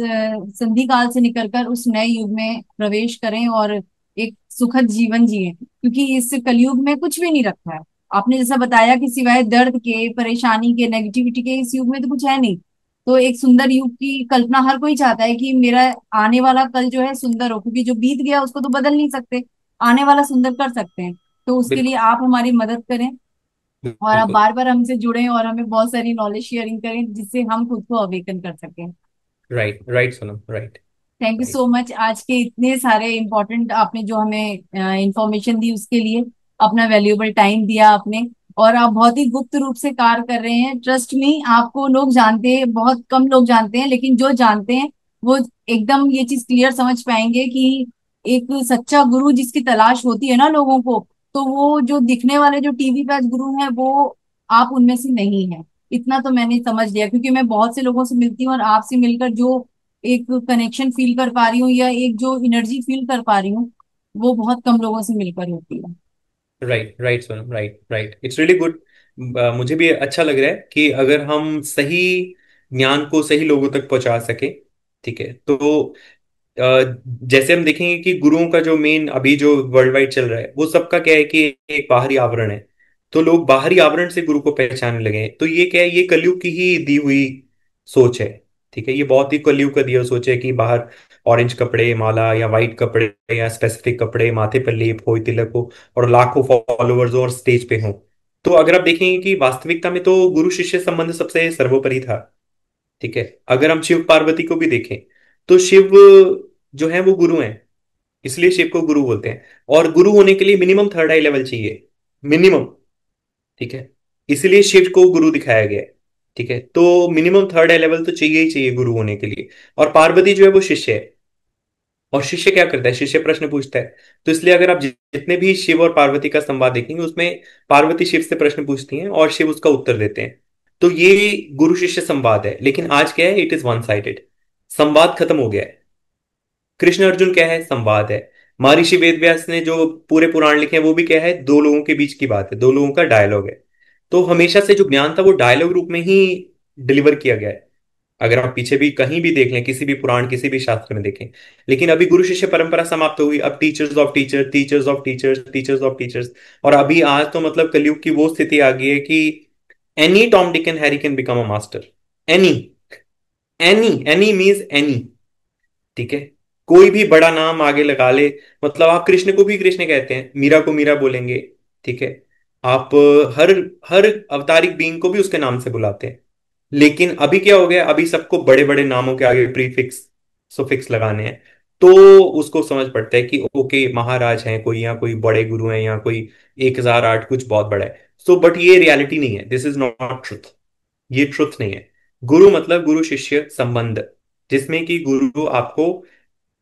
संधि काल से निकलकर उस नए युग में प्रवेश करें और एक सुखद जीवन जिए, क्योंकि इस कलयुग में कुछ भी नहीं रखा है। आपने जैसा बताया कि सिवाय दर्द के, परेशानी के, नेगेटिविटी के, इस युग में तो कुछ है नहीं। तो एक सुंदर युग की कल्पना हर कोई चाहता है कि मेरा आने वाला कल जो है सुंदर हो, क्योंकि जो बीत गया उसको तो बदल नहीं सकते, आने वाला सुंदर कर सकते हैं। तो उसके लिए बिल्कुल आप हमारी मदद करें और आप बिल्कुल। बार बार हमसे जुड़ें और हमें बहुत सारी नॉलेज शेयरिंग करें, जिससे हम खुद को अवेकन कर सकें। राइट राइट सुनो, right thank you right. So much आज के इतने सारे इम्पोर्टेंट आपने जो हमें इंफॉर्मेशन दी उसके लिए। अपना वैल्यूएबल टाइम दिया आपने। और आप बहुत ही गुप्त रूप से कार्य कर रहे हैं, ट्रस्ट मी। आपको लोग जानते हैं, बहुत कम लोग जानते हैं, लेकिन जो जानते हैं वो एकदम ये चीज क्लियर समझ पाएंगे कि एक सच्चा गुरु जिसकी तलाश होती है ना लोगों को, तो वो जो दिखने वाले जो टीवी पे आज गुरु हैं वो आप उनमें से नहीं है। इतना तो मैंने समझ लिया, क्योंकि मैं बहुत से लोगों से मिलती हूँ और आपसे मिलकर जो एक कनेक्शन फील कर पा रही हूँ या एक जो एनर्जी फील कर पा रही हूँ, वो बहुत कम लोगों से मिलकर होती है। Right right Sonam, right right, it's really good. मुझे भी अच्छा लग रहा है कि अगर हम सही ज्ञान को सही लोगों तक पहुंचा सके। ठीक है, तो जैसे हम देखेंगे कि गुरुओं का जो मेन अभी जो वर्ल्ड वाइड चल रहा है वो सबका क्या है कि एक बाहरी आवरण है। तो लोग बाहरी आवरण से गुरु को पहचानने लगे हैं। तो ये क्या है, ये कलयुग की ही दी हुई सोच है। ठीक है, ये बहुत ही कलयुग का दिया हुआ सोच है कि बाहर ऑरेंज कपड़े, माला या वाइट कपड़े या स्पेसिफिक कपड़े, माथे पर लेप हो, तिलक हो और लाखों फॉलोअर्स हो और स्टेज पे हो। तो अगर आप देखेंगे कि वास्तविकता में तो गुरु शिष्य संबंध सबसे सर्वोपरि था। ठीक है, अगर हम शिव पार्वती को भी देखें तो शिव जो है वो गुरु हैं, इसलिए शिव को गुरु बोलते हैं। और गुरु होने के लिए मिनिमम थर्ड आई लेवल चाहिए, मिनिमम। ठीक है, इसलिए शिव को गुरु दिखाया गया है। ठीक है, तो मिनिमम थर्ड आई लेवल तो चाहिए ही चाहिए गुरु होने के लिए। और पार्वती जो है वो शिष्य है। और शिष्य क्या करता है? शिष्य प्रश्न पूछता है। तो इसलिए अगर आप जितने भी शिव और पार्वती का संवाद देखेंगे उसमें पार्वती शिव से प्रश्न पूछती हैं और शिव उसका उत्तर देते हैं। तो ये गुरु शिष्य संवाद है। लेकिन आज क्या है, इट इज वन साइडेड। संवाद खत्म हो गया है। कृष्ण अर्जुन क्या है? संवाद है। महर्षि वेदव्यास ने जो पूरे पुराण लिखे हैं वो भी क्या है? दो लोगों के बीच की बात है, दो लोगों का डायलॉग है। तो हमेशा से जो ज्ञान था वो डायलॉग रूप में ही डिलीवर किया गया है। अगर आप पीछे भी कहीं भी देख लें, किसी भी पुराण, किसी भी शास्त्र में देखें। लेकिन अभी गुरु शिष्य परंपरा समाप्त हो गई। अब teachers of teacher, teachers of teachers, teachers of teachers. और अभी आज तो मतलब कलयुग की वो स्थिति आ गई है कि any Tom Dick and Harry can become a master. Any, any, any means any. ठीक है, कोई भी बड़ा नाम आगे लगा ले। मतलब आप कृष्ण को भी कृष्ण कहते हैं, मीरा को मीरा बोलेंगे। ठीक है, आप हर हर अवतारिक बीइंग को भी उसके नाम से बुलाते हैं। लेकिन अभी क्या हो गया, अभी सबको बड़े बड़े नामों के आगे प्रीफिक्स सुफिक्स लगाने हैं। तो उसको समझ पड़ता है कि ओके महाराज हैं कोई, या कोई बड़े गुरु हैं, या कोई 1008 कुछ बहुत बड़ा है। सो बट ये रियलिटी नहीं है, दिस इज नॉट ट्रुथ। ये ट्रुथ नहीं है। गुरु मतलब गुरु शिष्य संबंध, जिसमें कि गुरु आपको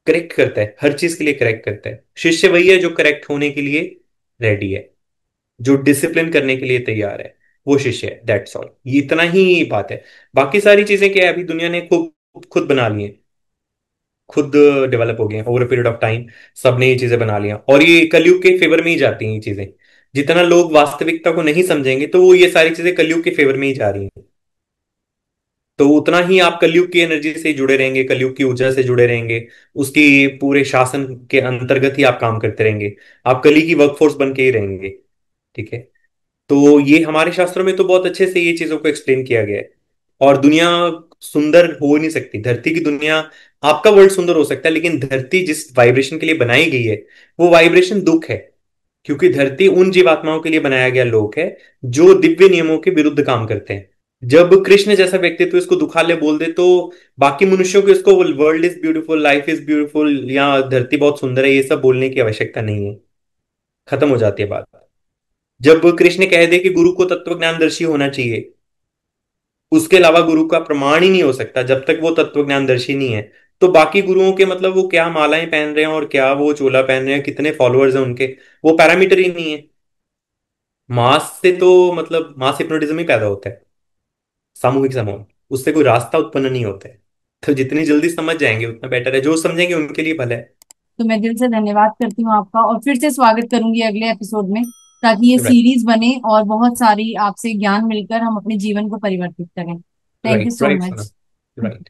करेक्ट करता है, हर चीज के लिए करेक्ट करता है। शिष्य वही है जो करेक्ट होने के लिए रेडी है, जो डिसिप्लिन करने के लिए तैयार है, वो शिष्य है। दैट्स ऑल, ये इतना ही बात है। बाकी सारी चीजें क्या है, अभी दुनिया ने खुद खुद बना ली है, खुद डेवलप हो गए हैं over a period of time. सबने ये चीजें बना लिया, और ये कलयुग के फेवर में ही जाती हैं ये चीजें। जितना लोग वास्तविकता को नहीं समझेंगे, तो वो ये सारी चीजें कलयुग के फेवर में ही जा रही हैं। तो उतना ही आप कलयुग की एनर्जी से जुड़े रहेंगे, कलयुग की ऊर्जा से जुड़े रहेंगे, उसकी पूरे शासन के अंतर्गत ही आप काम करते रहेंगे। आप कली की वर्कफोर्स बन के ही रहेंगे। ठीक है। तो ये हमारे शास्त्रों में तो बहुत अच्छे से ये चीजों को एक्सप्लेन किया गया है। और दुनिया सुंदर हो नहीं सकती, धरती की दुनिया, आपका वर्ल्ड सुंदर हो सकता है, लेकिन धरती जिस वाइब्रेशन के लिए बनाई गई है, वो वाइब्रेशन दुख है। क्योंकि धरती उन जीवात्माओं के लिए बनाया गया लोक है जो दिव्य नियमों के विरुद्ध काम करते हैं। जब कृष्ण जैसा व्यक्तित्व इसको दुखाले बोल दे, तो बाकी मनुष्यों को इसको world is beautiful, life is beautiful, या धरती बहुत सुंदर है, ये सब बोलने की आवश्यकता नहीं है। खत्म हो जाती है बात। जब कृष्ण कह दे कि गुरु को तत्व ज्ञानदर्शी होना चाहिए, उसके अलावा गुरु का प्रमाण ही नहीं हो सकता जब तक वो तत्व ज्ञानदर्शी नहीं है। तो बाकी गुरुओं के मतलब वो क्या मालाएं पहन रहे हैं और क्या वो चोला पहन रहे हैं, कितने फॉलोअर्स हैं उनके, वो पैरामीटर ही नहीं है। मास से तो मतलब मास हिप्नोटिज्म ही पैदा होता है, सामूहिक समूह, उससे कोई रास्ता उत्पन्न नहीं होता है। तो जितनी जल्दी समझ जाएंगे उतना बेटर है, जो समझेंगे उनके लिए भला है। तो मैं दिल से धन्यवाद करती हूँ आपका, और फिर से स्वागत करूंगी अगले एपिसोड में, ताकि ये राइट, सीरीज बने और बहुत सारी आपसे ज्ञान मिलकर हम अपने जीवन को परिवर्तित करें। Thank you right, so right, सुना। मच। राइट।